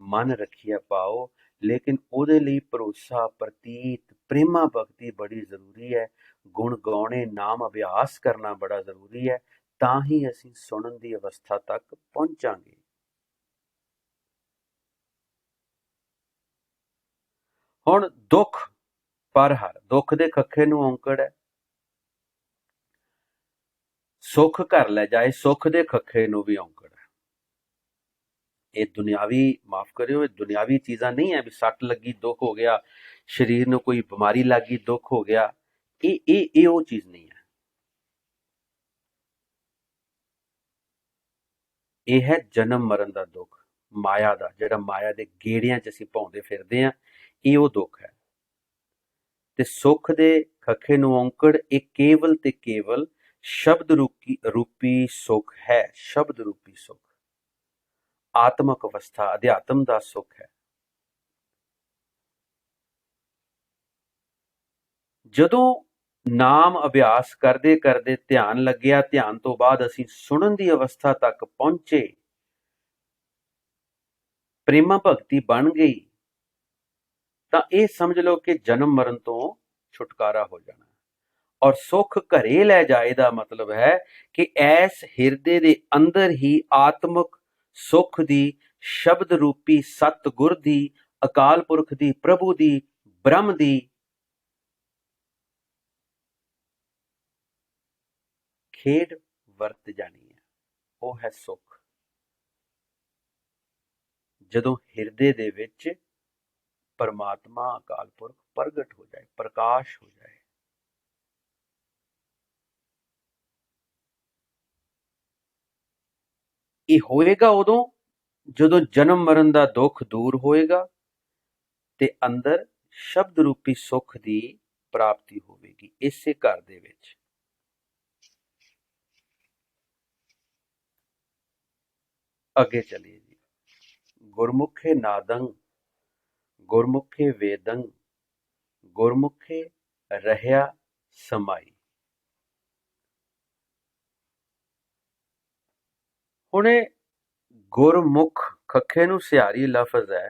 ਮਨ ਰੱਖੀਏ ਪਾਓ, ਲੇਕਿਨ ਉਹਦੇ ਲਈ ਭਰੋਸਾ, ਪ੍ਰਤੀਤ, ਪ੍ਰੇਮਾ ਭਗਤੀ ਬੜੀ ਜ਼ਰੂਰੀ ਹੈ। ਗੁਣ ਗਾਉਣੇ, ਨਾਮ ਅਭਿਆਸ ਕਰਨਾ ਬੜਾ ਜ਼ਰੂਰੀ ਹੈ, ਤਾਂ ਹੀ ਅਸੀਂ ਸੁਣਨ ਦੀ ਅਵਸਥਾ ਤੱਕ ਪਹੁੰਚਾਂਗੇ। ਹੁਣ ਦੁੱਖ ਪਰ ਹਰ, ਦੁੱਖ ਦੇ ਖੱਖੇ ਨੂੰ ਔਂਕੜ ਹੈ। ਸੁੱਖ ਘਰ ਲੈ ਜਾਏ, ਸੁੱਖ ਦੇ ਖੱਖੇ ਨੂੰ ਵੀ ਔਂਕੜ ਹੈ। ਇਹ ਦੁਨਿਆਵੀ, ਮਾਫ ਕਰਿਓ, ਇਹ ਦੁਨਿਆਵੀ ਚੀਜ਼ਾਂ ਨਹੀਂ ਹੈ ਵੀ ਸੱਟ ਲੱਗੀ ਦੁੱਖ ਹੋ ਗਿਆ, ਸਰੀਰ ਨੂੰ ਕੋਈ ਬਿਮਾਰੀ ਲੱਗ ਗਈ ਦੁੱਖ ਹੋ ਗਿਆ। ਇਹ ਉਹ ਚੀਜ਼ ਨਹੀਂ ਹੈ। ਇਹ ਹੈ ਜਨਮ ਮਰਨ ਦਾ ਦੁੱਖ, ਮਾਇਆ ਦਾ, ਜਿਹੜਾ ਮਾਇਆ ਦੇ ਗੇੜਿਆਂ 'ਚ ਅਸੀਂ ਭੌਂਦੇ ਫਿਰਦੇ ਹਾਂ, ਇਹ ਉਹ ਦੁੱਖ ਹੈ। ਤੇ ਸੁੱਖ ਦੇ ਖੱਖੇ ਨੂੰ ਔਂਕੜ ਇਹ ਕੇਵਲ ਤੇ ਕੇਵਲ ਸ਼ਬਦ ਰੂਪੀ ਸੁੱਖ ਹੈ। ਸ਼ਬਦ ਰੂਪੀ ਸੁੱਖ, ਆਤਮਕ ਅਵਸਥਾ, ਅਧਿਆਤਮ ਦਾ ਸੁੱਖ ਹੈ। ਜਦੋਂ ਨਾਮ ਅਭਿਆਸ ਕਰਦੇ ਕਰਦੇ ਧਿਆਨ ਲੱਗਿਆ, ਧਿਆਨ ਤੋਂ ਬਾਅਦ ਅਸੀਂ ਸੁਣਨ ਦੀ ਅਵਸਥਾ ਤੱਕ ਪਹੁੰਚੇ, ਪ੍ਰੇਮਾ ਭਗਤੀ ਬਣ ਗਈ, ਤਾਂ ਇਹ ਸਮਝ ਲਓ ਕਿ ਜਨਮ ਮਰਨ ਤੋਂ ਛੁਟਕਾਰਾ ਹੋ ਜਾਣਾ। ਔਰ ਸੁੱਖ ਘਰੇ ਲੈ ਜਾਏ ਦਾ ਮਤਲਬ ਹੈ ਕਿ ਐਸ ਹਿਰਦੇ ਦੇ ਅੰਦਰ ਹੀ ਆਤਮਕ ਸੁੱਖ ਦੀ, ਸ਼ਬਦ ਰੂਪੀ ਸਤਿਗੁਰ ਦੀ, ਅਕਾਲ ਪੁਰਖ ਦੀ, ਪ੍ਰਭੂ ਦੀ, ਬ੍ਰਹਮ ਦੀ ਖੇਡ ਵਰਤ ਜਾਣੀ ਹੈ। ਉਹ ਹੈ ਸੁੱਖ। ਜਦੋਂ ਹਿਰਦੇ ਦੇ ਵਿੱਚ ਪਰਮਾਤਮਾ ਅਕਾਲ ਪੁਰਖ ਪ੍ਰਗਟ ਹੋ ਜਾਏ, ਪ੍ਰਕਾਸ਼ ਹੋ ਜਾਏ। ਇਹ ਹੋਏਗਾ ਉਦੋਂ ਜਦੋਂ ਜਨਮ ਮਰਨ ਦਾ ਦੁੱਖ ਦੂਰ ਹੋਏਗਾ ਤੇ ਅੰਦਰ ਸ਼ਬਦ ਰੂਪੀ ਸੁੱਖ ਦੀ ਪ੍ਰਾਪਤੀ ਹੋਵੇਗੀ, ਇਸੇ ਘਰ ਦੇ ਵਿੱਚ। ਅੱਗੇ ਚਲੀਏ ਜੀ। ਗੁਰਮੁਖੇ ਨਾਦੰ ਗੁਰਮੁਖੇ ਵੇਦੰ ਗੁਰਮੁਖੇ ਰਹਿਆ ਸਮਾਈ। ਹੁਣ ਇਹ ਗੁਰਮੁਖ ਖੱਖੇ ਨੂੰ ਸਿਹਾਰੀ ਲਫ਼ਜ਼ ਹੈ।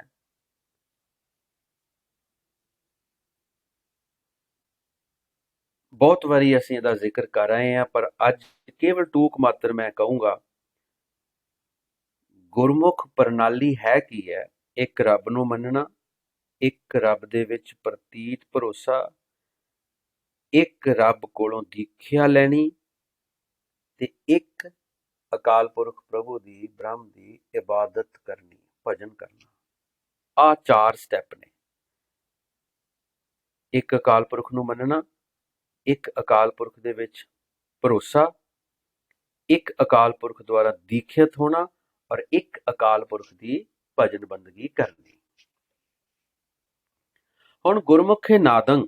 ਬਹੁਤ ਵਾਰੀ ਅਸੀਂ ਇਹਦਾ ਜ਼ਿਕਰ ਕਰ ਰਹੇ ਹਾਂ, ਪਰ ਅੱਜ ਕੇਵਲ ਟੂਕ ਮਾਤਰ ਮੈਂ ਕਹੂੰਗਾ। ਗੁਰਮੁਖ ਪ੍ਰਣਾਲੀ ਹੈ ਕੀ ਹੈ? ਇੱਕ ਰੱਬ ਨੂੰ ਮੰਨਣਾ, ਇੱਕ ਰੱਬ ਦੇ ਵਿੱਚ ਪ੍ਰਤੀਤ ਭਰੋਸਾ, ਇੱਕ ਰੱਬ ਕੋਲੋਂ ਦੀਖਿਆ ਲੈਣੀ, ਤੇ ਇੱਕ ਅਕਾਲ ਪੁਰਖ ਪ੍ਰਭੂ ਦੀ, ਬ੍ਰਹਮ ਦੀ ਇਬਾਦਤ ਕਰਨੀ, ਭਜਨ ਕਰਨਾ। ਆਹ 4 ਸਟੈਪ ਨੇ। ਇੱਕ ਅਕਾਲ ਪੁਰਖ ਨੂੰ ਮੰਨਣਾ, ਇੱਕ ਅਕਾਲ ਪੁਰਖ ਦੇ ਵਿੱਚ ਭਰੋਸਾ, ਇੱਕ ਅਕਾਲ ਪੁਰਖ ਦੁਆਰਾ ਦੀਖਿਤ ਹੋਣਾ, ਔਰ ਇੱਕ ਅਕਾਲ ਪੁਰਖ ਦੀ ਭਜਨ ਬੰਦਗੀ ਕਰਨੀ। ਹੁਣ ਗੁਰਮੁਖੇ ਨਾਦੰ,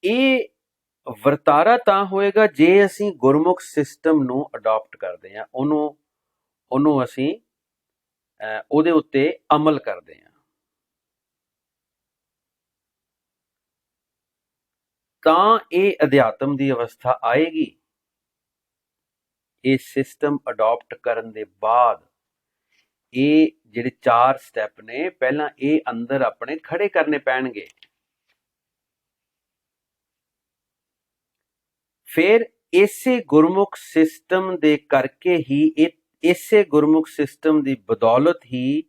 ਇਹ ਵਰਤਾਰਾ ਤਾਂ ਹੋਏਗਾ ਜੇ ਅਸੀਂ ਗੁਰਮੁਖ ਸਿਸਟਮ ਨੂੰ ਅਡਾਪਟ ਕਰਦੇ ਹਾਂ, ਉਹਨੂੰ ਅਸੀਂ ਉਹਦੇ ਉੱਤੇ ਅਮਲ ਕਰਦੇ ਹਾਂ, ਤਾਂ ਇਹ ਅਧਿਆਤਮ ਦੀ ਅਵਸਥਾ ਆਏਗੀ। ਇਹ ਸਿਸਟਮ ਅਡਾਪਟ ਕਰਨ ਦੇ ਬਾਅਦ ਇਹ ਜਿਹੜੇ 4 ਸਟੈਪ ਨੇ, ਪਹਿਲਾਂ ਇਹ ਅੰਦਰ ਆਪਣੇ ਖੜੇ ਕਰਨੇ ਪੈਣਗੇ। ਫਿਰ ਇਸੇ ਗੁਰਮੁਖ ਸਿਸਟਮ ਦੇ ਕਰਕੇ ਹੀ, ਇਸੇ ਗੁਰਮੁਖ ਸਿਸਟਮ ਦੀ ਬਦੌਲਤ ਹੀ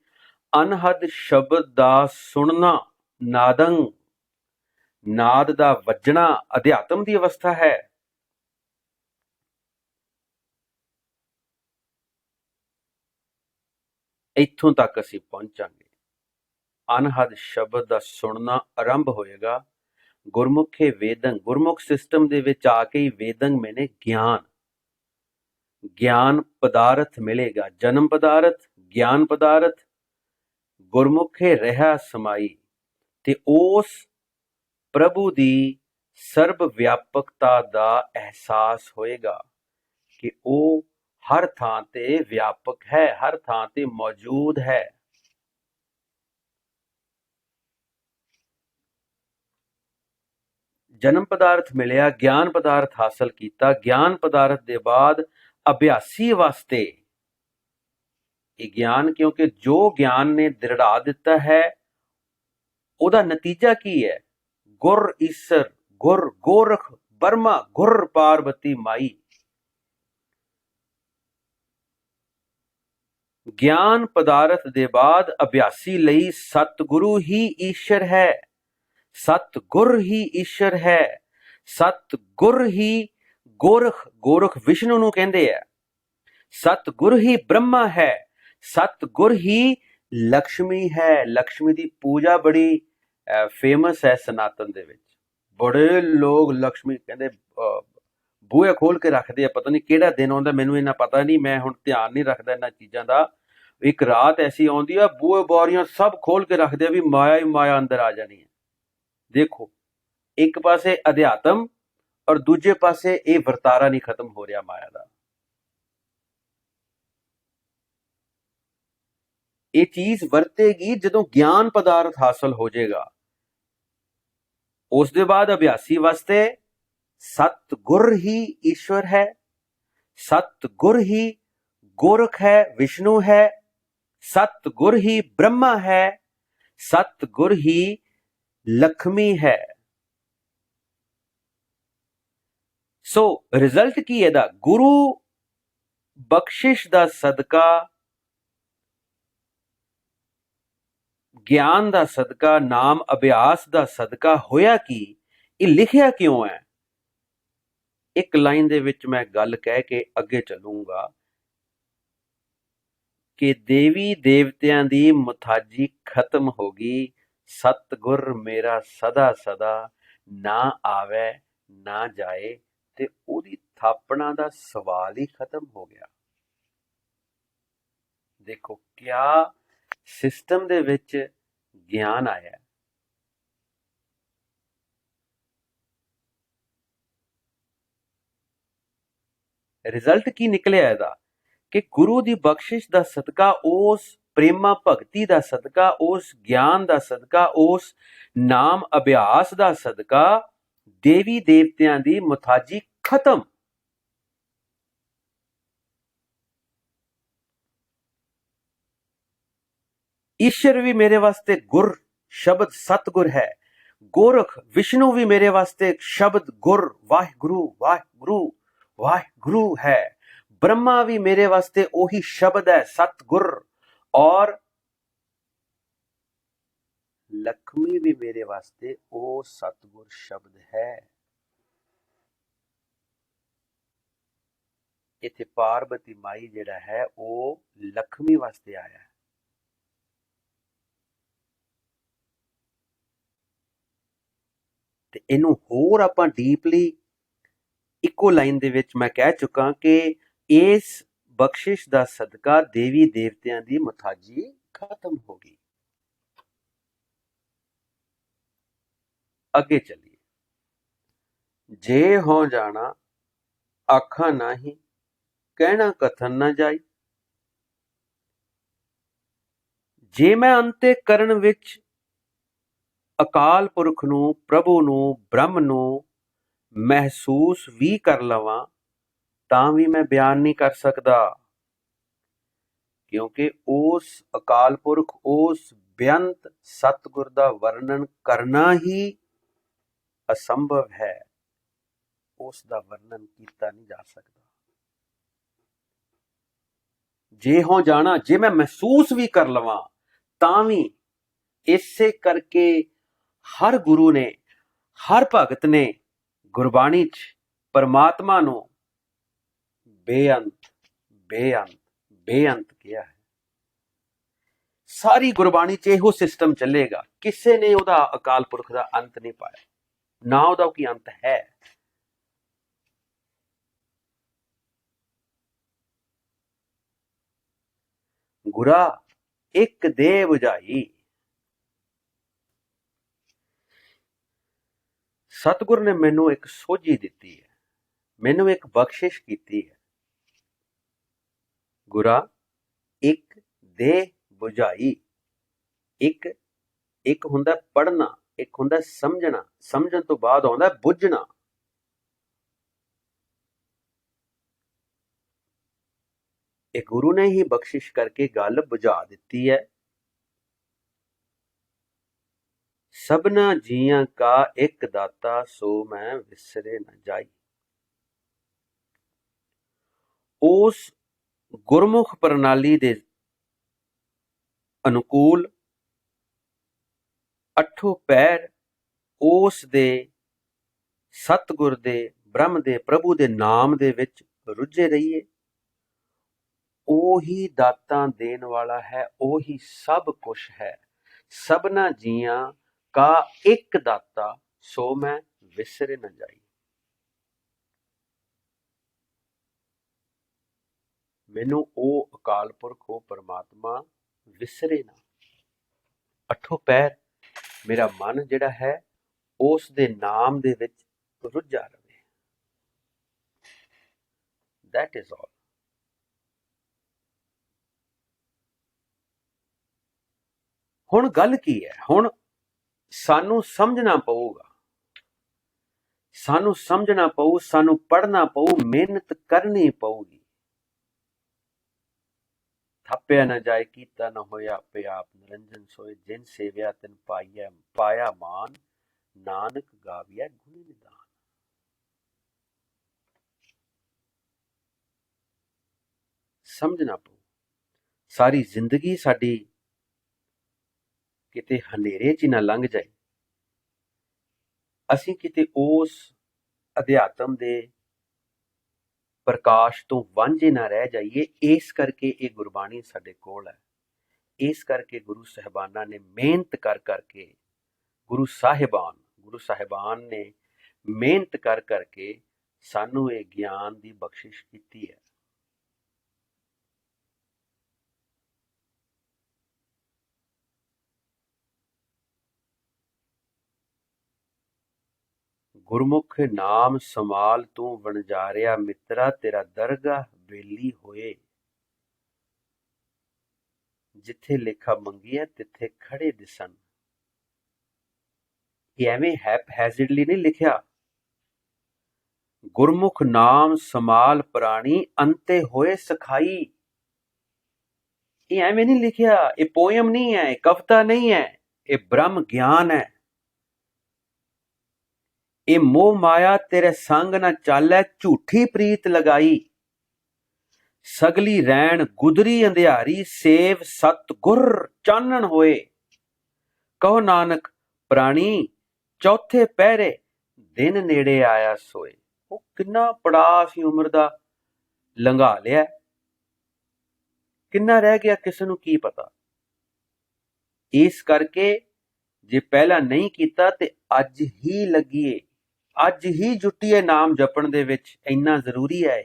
ਅਨਹਦ ਸ਼ਬਦ ਦਾ ਸੁਣਨਾ, ਨਾਦੰ, ਨਾਦ ਦਾ ਵੱਜਣਾ ਅਧਿਆਤਮ ਦੀ ਅਵਸਥਾ ਹੈ। ਇੱਥੋਂ ਤੱਕ ਅਸੀਂ ਪਹੁੰਚਾਂਗੇ। ਅਨਹਦ ਸ਼ਬਦ ਦਾ ਸੁਣਨਾ ਆਰੰਭ ਹੋਏਗਾ। ਗੁਰਮੁਖੇ ਵੇਦੰ, ਗੁਰਮੁਖ ਸਿਸਟਮ ਦੇ ਵਿੱਚ ਆ ਕੇ ਹੀ ਵੇਦੰ ਮੈਨੇ ਗਿਆਨ, ਗਿਆਨ ਪਦਾਰਥ ਮਿਲੇਗਾ। ਜਨਮ ਪਦਾਰਥ, ਗਿਆਨ ਪਦਾਰਥ, ਗੁਰਮੁਖੇ ਰਹਾ ਸਮਾਈ। ਤੇ ਉਸ ਪ੍ਰਭੂ ਦੀ ਸਰਬ ਵਿਆਪਕਤਾ ਦਾ ਅਹਿਸਾਸ ਹੋਏਗਾ ਕਿ ਉਹ ਹਰ ਥਾਂ ਤੇ ਵਿਆਪਕ ਹੈ, ਹਰ ਥਾਂ ਤੇ ਮੌਜੂਦ ਹੈ। ਜਨਮ ਪਦਾਰਥ ਮਿਲਿਆ, ਗਿਆਨ ਪਦਾਰਥ ਹਾਸਲ ਕੀਤਾ। ਗਿਆਨ ਪਦਾਰਥ ਦੇ ਬਾਅਦ ਅਭਿਆਸੀ ਵਾਸਤੇ ਇਹ ਗਿਆਨ, ਕਿਉਂਕਿ ਜੋ ਗਿਆਨ ਨੇ ਦ੍ਰਿੜਾ ਦਿੱਤਾ ਹੈ ਉਹਦਾ ਨਤੀਜਾ ਕੀ ਹੈ? ਗੁਰ ਈਸਰ, ਗੁਰ ਗੋਰਖ ਬਰਮਾ, ਗੁਰ ਪਾਰਬਤੀ ਮਾਈ। ਗਿਆਨ ਪਦਾਰਥ ਦੇ ਬਾਅਦ ਅਭਿਆਸੀ ਲਈ ਸਤਿਗੁਰੂ ਹੀ ਈਸ਼ਰ ਹੈ, ਸਤਿਗੁਰ ਹੀ ਈਸ਼ਰ ਹੈ, ਸਤਿਗੁਰ ਹੀ ਗੋਰਖ, ਗੋਰਖ ਵਿਸ਼ਨੂੰ ਨੂੰ ਕਹਿੰਦੇ ਆ। ਸਤਿਗੁਰ ਹੀ ਬ੍ਰਹਮਾ ਹੈ, ਸਤਿਗੁਰ ਹੀ ਲక్ష్ਮੀ ਹੈ। ਲక్ష్ਮੀ ਦੀ ਪੂਜਾ ਬੜੀ ਫੇਮਸ ਹੈ ਸਨਾਤਨ ਦੇ ਵਿੱਚ। ਬੜੇ ਲੋਕ ਲక్ష్ਮੀ ਕਹਿੰਦੇ ਬੂਹੇ ਖੋਲ ਕੇ ਰੱਖਦੇ ਆ। ਪਤਾ ਨਹੀਂ ਕਿਹੜਾ ਦਿਨ ਆਉਂਦਾ, ਮੈਨੂੰ ਇੰਨਾ ਪਤਾ ਨਹੀਂ, ਮੈਂ ਹੁਣ ਧਿਆਨ ਨਹੀਂ ਰੱਖਦਾ ਇਹਨਾਂ ਚੀਜ਼ਾਂ ਦਾ। ਇੱਕ ਰਾਤ ਐਸੀ ਆਉਂਦੀ ਆ, ਬੂਹੇ ਬਾਰੀਆਂ ਸਭ ਖੋਲ ਕੇ ਰੱਖਦੇ ਆ ਵੀ ਮਾਇਆ ਹੀ ਮਾਇਆ ਅੰਦਰ ਆ ਜਾਣੀ ਹੈ। ਦੇਖੋ, ਇੱਕ ਪਾਸੇ ਅਧਿਆਤਮ ਔਰ ਦੂਜੇ ਪਾਸੇ ਇਹ ਵਰਤਾਰਾ ਨਹੀਂ ਖਤਮ ਹੋ ਰਿਹਾ ਮਾਇਆ ਦਾ। ਇਹ ਚੀਜ਼ ਵਰਤੇਗੀ ਜਦੋਂ ਗਿਆਨ ਪਦਾਰਥ ਹਾਸਲ ਹੋ ਜਾਏਗਾ। ਉਸ ਦੇ ਬਾਅਦ ਅਭਿਆਸੀ ਵਾਸਤੇ ਸਤਿਗੁਰ ਹੀ ਈਸ਼ਵਰ ਹੈ, ਸਤਿਗੁਰ ਹੀ ਗੋਰਖ ਹੈ, ਵਿਸ਼ਨੂੰ ਹੈ, ਸਤਿਗੁਰ ਹੀ ਬ੍ਰਹਮਾ ਹੈ, ਸਤਿਗੁਰ ਹੀ ਲక్ష్ਮੀ ਹੈ। ਸੋ ਰਿਜ਼ਲਟ ਕੀ ਇਹਦਾ? ਗੁਰੂ ਬਖਸ਼ਿਸ਼ ਦਾ ਸਦਕਾ, ਗਿਆਨ ਦਾ ਸਦਕਾ, ਨਾਮ ਅਭਿਆਸ ਦਾ ਸਦਕਾ ਹੋਇਆ ਕੀ? ਇਹ ਲਿਖਿਆ ਕਿਉਂ ਹੈ? ਇੱਕ ਲਾਈਨ ਦੇ ਵਿੱਚ ਮੈਂ ਗੱਲ ਕਹਿ ਕੇ ਅੱਗੇ ਚੱਲੂੰਗਾ ਕਿ ਦੇਵੀ ਦੇਵਤਿਆਂ ਦੀ ਮੁਥਾਜੀ ਖਤਮ ਹੋ ਗਈ। ਸਤਿਗੁਰ ਮੇਰਾ ਸਦਾ ਸਦਾ, ਨਾ ਆਵੇ ਨਾ ਜਾਏ, ਤੇ ਉਹਦੀ ਥਾਪਣਾ ਦਾ ਸਵਾਲ ਹੀ ਖਤਮ ਹੋ ਗਿਆ। ਦੇਖੋ ਕਿਆ ਸਿਸਟਮ ਦੇ ਵਿੱਚ ਗਿਆਨ ਆਇਆ। ਰਿਜ਼ਲਟ ਕੀ ਨਿਕਲਿਆ ਇਹਦਾ? ਕਿ ਗੁਰੂ ਦੀ ਬਖਸ਼ਿਸ਼ ਦਾ ਸਦਕਾ, ਉਸ ਪ੍ਰੇਮਾ ਭਗਤੀ ਦਾ ਸਦਕਾ, ਉਸ ਗਿਆਨ ਦਾ ਸਦਕਾ, ਉਸ ਨਾਮ ਅਭਿਆਸ ਦਾ ਸਦਕਾ ਦੇਵੀ ਦੇਵਤਿਆਂ ਦੀ ਮੁਥਾਜੀ ਖਤਮ। ਈਸ਼ਰ ਵੀ ਮੇਰੇ ਵਾਸਤੇ ਗੁਰ ਸ਼ਬਦ ਸਤਿਗੁਰ ਹੈ, ਗੋਰਖ ਵਿਸ਼ਨੂੰ ਵੀ ਮੇਰੇ ਵਾਸਤੇ ਸ਼ਬਦ ਗੁਰ ਵਾਹਿਗੁਰੂ ਵਾਹਿਗੁਰੂ ਵਾਹਿਗੁਰੂ ਹੈ, ਬ੍ਰਹਮਾ ਵੀ ਮੇਰੇ ਵਾਸਤੇ ਉਹੀ ਸ਼ਬਦ ਹੈ ਸਤਿਗੁਰ, ਔਰ ਲక్ష్ਮੀ ਵੀ ਮੇਰੇ ਵਾਸਤੇ ਉਹ ਸਤਿਗੁਰ ਸ਼ਬਦ ਹੈ। ਇੱਥੇ ਪਾਰਬਤੀ ਮਾਈ ਜਿਹੜਾ ਹੈ ਉਹ ਲక్ష్ਮੀ ਵਾਸਤੇ ਆਇਆ ਹੈ। ਤੇ ਇਹਨੂੰ ਹੋਰ ਆਪਾਂ ਡੀਪਲੀ ਇੱਕੋ ਲਾਈਨ ਦੇ ਵਿੱਚ ਮੈਂ ਕਹਿ ਚੁੱਕਾ ਕਿ ਇਸ ਬਖਸ਼ਿਸ਼ ਦਾ ਸਦਕਾ ਦੇਵੀ ਦੇਵਤਿਆਂ ਦੀ ਮੁਥਾਜੀ ਖਤਮ ਹੋ ਗਈ। ਅੱਗੇ ਚੱਲੀਏ। ਜੇ ਹੋ ਜਾਣਾ ਆਖਾਂ ਨਹੀਂ, ਕਹਿਣਾ ਕਥਨ ਨਾ ਜਾਈ। ਜੇ ਮੈਂ ਅੰਤੇ ਕਰਨ ਵਿੱਚ ਅਕਾਲ ਪੁਰਖ ਨੂੰ, ਪ੍ਰਭੂ ਨੂੰ, ਬ੍ਰਹਮ ਨੂੰ ਮਹਿਸੂਸ ਵੀ ਕਰ ਲਵਾਂ ਤਾਂ ਵੀ ਮੈਂ ਬਿਆਨ ਨਹੀਂ ਕਰ ਸਕਦਾ, क्योंकि उस अकाल पुरख उस बेअंत सतगुर का वर्णन करना ही असंभव है, उसका वर्णन किया नहीं जा सकता। जे हो जाना, जे मैं महसूस भी कर लवां तां भी इसे करके हर गुरु ने, हर भगत ने गुरबाणी च परमात्मा नूं बेअंत बेअंत बेअंत किया है। सारी गुरबाणी च इहो सिस्टम चलेगा, किसी ने उहदा अकाल पुरख का अंत नहीं पाया, ना उहदा कोई अंत है। गुरा एक दे बुझाई। सतगुर ने मैनू एक सोझी दिती है, मैनू एक बख्शिश की है। गुरा एक दे बुझाई। एक एक हुंदा पढ़ना, एक हुंदा समझना, समझण तो बाद आउंदा बुझना। एक गुरु ने ही बख्शिश करके गल बुझा दिती है। सबना जियां का एक दाता सो मैं विसरे न जाई। उस गुरमुख प्रणाली दे अनुकूल अठों पैर उस दे सतगुर दे ब्रह्म दे प्रभु दे नाम दे विच रुझे रहिए। ओही दातां देण वाला है, ओही सब कुछ है। सबना जियां का एक दाता सो मैं विसरे न जाई। मैनू ओ अकाल पुरख ओ परमात्मा विसरे ना। अठों पैर मेरा मन जिहड़ा है उस दे नाम दे विच रुझा रहे। That is all. हुण गल की है, हुण सानू समझना पऊगा, सानू समझना पऊ, सानू पढ़ना पऊ, मेहनत करनी पऊगी। थप्पिया न जाए कीता न होया आपे आप, निरंजन सोए जिन सेविया तिन पाइया पाया मान, नानक गाविया गुण निदान। समझना पऊ। सारी जिंदगी साडी किते हनेरे च ना लंघ जाए, असीं किते उस अध्यात्म दे प्रकाश तो वांझे ना रह जाइए। इस करके ये गुरबाणी साडे कोल है। इस करके गुरु साहिबाना ने मेहनत कर करके, गुरु साहिबान ने मेहनत कर करके सानू ये ज्ञान की बख्शिश की है। गुरमुख नाम समाल तू वणजारिया मित्रा, तेरा दरगाह बेली होए। जिथे लेखा मंगिया तिथे खड़े दिसन। ये एवें हैजिडली नहीं लिखिया। गुरमुख नाम समाल प्राणी, अंते होए सखाई। ये एवें नहीं लिखिया, ये पोयम नहीं है, कविता नहीं है, ये ब्रह्म ज्ञान है। ये मोह माया तेरे संग न चालै, झूठी प्रीत लगाई। सगली रैन गुदरी अंधियारी, सेव सतगुर चानन होए। कहो नानक प्राणी चौथे पहरे, दिन नेड़े आया सोए। वो किन्ना पड़ा सी उम्र दा लंघा लिया, किन्ना रह गया किसी नूं की पता। इस करके जे पहला नहीं कीता ते अज ही लगीए, अज ही जुटीए नाम जपण दे विच, इन्ना जरूरी है।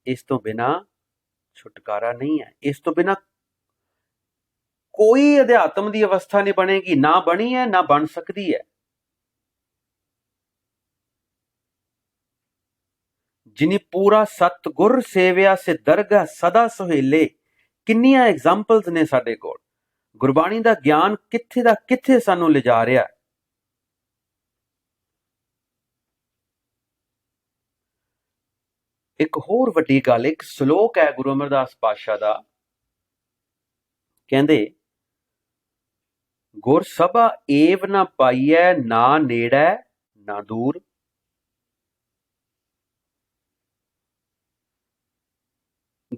इस तो बिना छुटकारा नहीं है। इस तो बिना कोई अध्यात्म की अवस्था नहीं बनेगी, ना बनी है ना बन सकती है। जिन्हें पूरा सतगुर सेविया से दरगाह सदा सुहेले। किन्नियां एग्जाम्पल्स ने साडे कोल। गुरबाणी दा ज्ञान कित्थे दा कित्थे सानू ले जा रहा है। ਇੱਕ ਹੋਰ ਵੱਡੀ ਗੱਲ, ਇੱਕ ਸ਼ਲੋਕ ਹੈ ਗੁਰੂ ਅਮਰਦਾਸ ਪਾਤਸ਼ਾਹ ਦਾ, ਕਹਿੰਦੇ ਗੁਰ ਸਭਾ ਏਵ ਨਾ ਪਾਈਐ, ਨਾ ਨੇੜੈ ਨਾ ਦੂਰ।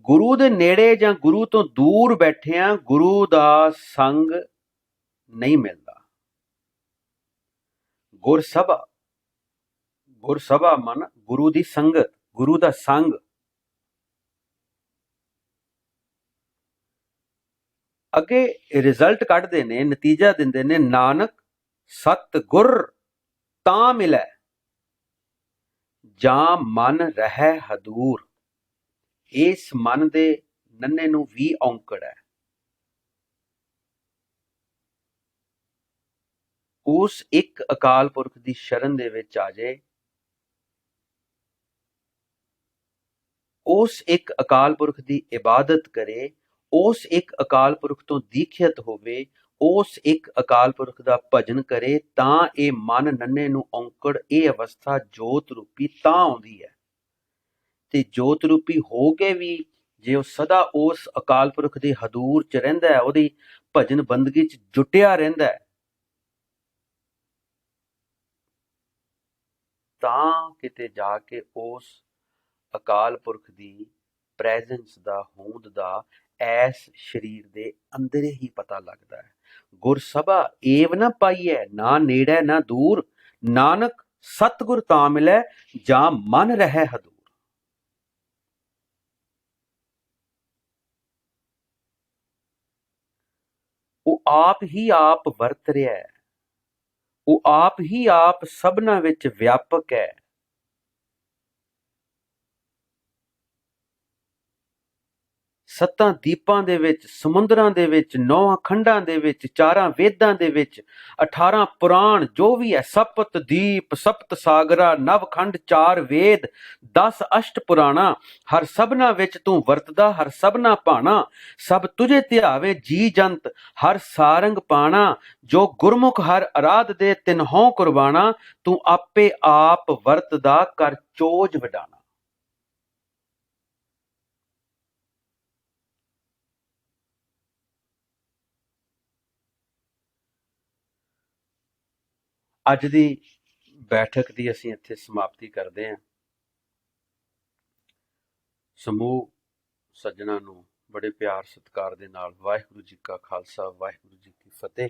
ਗੁਰੂ ਦੇ ਨੇੜੇ ਜਾਂ ਗੁਰੂ ਤੋਂ ਦੂਰ ਬੈਠਿਆਂ ਗੁਰੂ ਦਾ ਸੰਗ ਨਹੀਂ ਮਿਲਦਾ। ਗੁਰਸਭਾ, ਗੁਰਸਭਾ ਮਨ ਗੁਰੂ ਦੀ ਸੰਗਤ, ਗੁਰੂ ਦਾ ਸੰਗ। ਅੱਗੇ ਰਿਜ਼ਲਟ ਕੱਢਦੇ ਨੇ, ਨਤੀਜਾ ਦਿੰਦੇ ਨੇ, ਨਾਨਕ ਸਤਿਗੁਰ ਤਾਂ ਮਿਲੈ, ਜਾਂ ਮਨ ਰਹਿ ਹਦੂਰ। ਇਸ ਮਨ ਦੇ ਨੰਨੇ ਨੂੰ ਵੀ ਔਂਕੜ ਹੈ। ਉਸ ਇੱਕ ਅਕਾਲ ਪੁਰਖ ਦੀ ਸ਼ਰਨ ਦੇ ਵਿੱਚ ਆ ਜਾਏ, ਉਸ ਇੱਕ ਅਕਾਲ ਪੁਰਖ ਦੀ ਇਬਾਦਤ ਕਰੇ, ਉਸ ਇੱਕ ਅਕਾਲ ਪੁਰਖ ਤੋਂ ਦੀਖਿਤ ਹੋਵੇ, ਉਸ ਇੱਕ ਅਕਾਲ ਪੁਰਖ ਦਾ ਭਜਨ ਕਰੇ, ਤਾਂ ਇਹ ਮਨ ਨੰਨੇ ਨੂੰ ਔਂਕੜ, ਇਹ ਅਵਸਥਾ ਜੋਤ ਰੂਪੀ ਤਾਂ ਆਉਂਦੀ ਹੈ। ਤੇ ਜੋਤ ਰੂਪੀ ਹੋ ਕੇ ਵੀ ਜੇ ਉਹ ਸਦਾ ਉਸ ਅਕਾਲ ਪੁਰਖ ਦੇ ਹਦੂਰ ਚ ਰਹਿੰਦਾ ਹੈ, ਉਹਦੀ ਭਜਨ ਬੰਦਗੀ ਚ ਜੁਟਿਆ ਰਹਿੰਦਾ ਹੈ, ਤਾਂ ਕਿਤੇ ਜਾ ਕੇ ਉਸ ਅਕਾਲ ਪੁਰਖ ਦੀ ਪ੍ਰੈਜ਼ੈਂਸ ਦਾ, ਹੋਂਦ ਦਾ ਐਸ ਸਰੀਰ ਦੇ ਅੰਦਰ ਹੀ ਪਤਾ ਲੱਗਦਾ ਹੈ। ਗੁਰਸਭਾ ਏਵ ਨਾ ਪਾਈਐ, ਨਾ ਨੇੜੇ ਨਾ ਦੂਰ। ਨਾਨਕ ਸਤਿਗੁਰ ਤਾਂ ਮਿਲੈ, ਜਾਂ ਮਨ ਰਹਿ ਹਦੂਰ। ਉਹ ਆਪ ਹੀ ਆਪ ਵਰਤ ਰਿਹਾ ਹੈ, ਉਹ ਆਪ ਹੀ ਆਪ ਸਭਨਾਂ ਵਿੱਚ ਵਿਆਪਕ ਹੈ। ਸੱਤਾਂ ਦੀਪਾਂ ਦੇ ਵਿੱਚ, ਸਮੁੰਦਰਾਂ ਦੇ ਵਿੱਚ, 9 ਖੰਡਾਂ ਦੇ ਵਿੱਚ, 4 ਵੇਦਾਂ ਦੇ ਵਿੱਚ, 18 ਪੁਰਾਣ ਜੋ ਵੀ ਹੈ, ਸਪਤ ਦੀਪ, ਸਪਤ ਸਾਗਰਾ, ਨਵ ਖੰਡ, 4 ਵੇਦ, 10 ਅਸ਼ਟ ਪੁਰਾਣਾ, ਹਰ ਸਭਨਾਂ ਵਿੱਚ ਤੂੰ ਵਰਤਦਾ, ਹਰ ਸਭਨਾ ਭਾਣਾ। ਸਭ ਤੁਝੇ ਧਿਆਵੇ ਜੀ ਜੰਤ, ਹਰ ਸਾਰੰਗ ਪਾਣਾ। ਜੋ ਗੁਰਮੁਖ ਹਰ ਅਰਾਧ ਦੇ, ਤਿਨਹੋਂ ਕੁਰਬਾਣਾ। ਤੂੰ ਆਪੇ ਆਪ ਵਰਤਦਾ, ਕਰ ਚੋਜ ਵਡਾਣਾ। ਅੱਜ ਦੀ ਬੈਠਕ ਦੀ ਅਸੀਂ ਇੱਥੇ ਸਮਾਪਤੀ ਕਰਦੇ ਹਾਂ। ਸਮੂਹ ਸੱਜਣਾਂ ਨੂੰ ਬੜੇ ਪਿਆਰ ਸਤਿਕਾਰ ਦੇ ਨਾਲ ਵਾਹਿਗੁਰੂ ਜੀ ਕਾ ਖਾਲਸਾ, ਵਾਹਿਗੁਰੂ ਜੀ ਕੀ ਫਤਿਹ।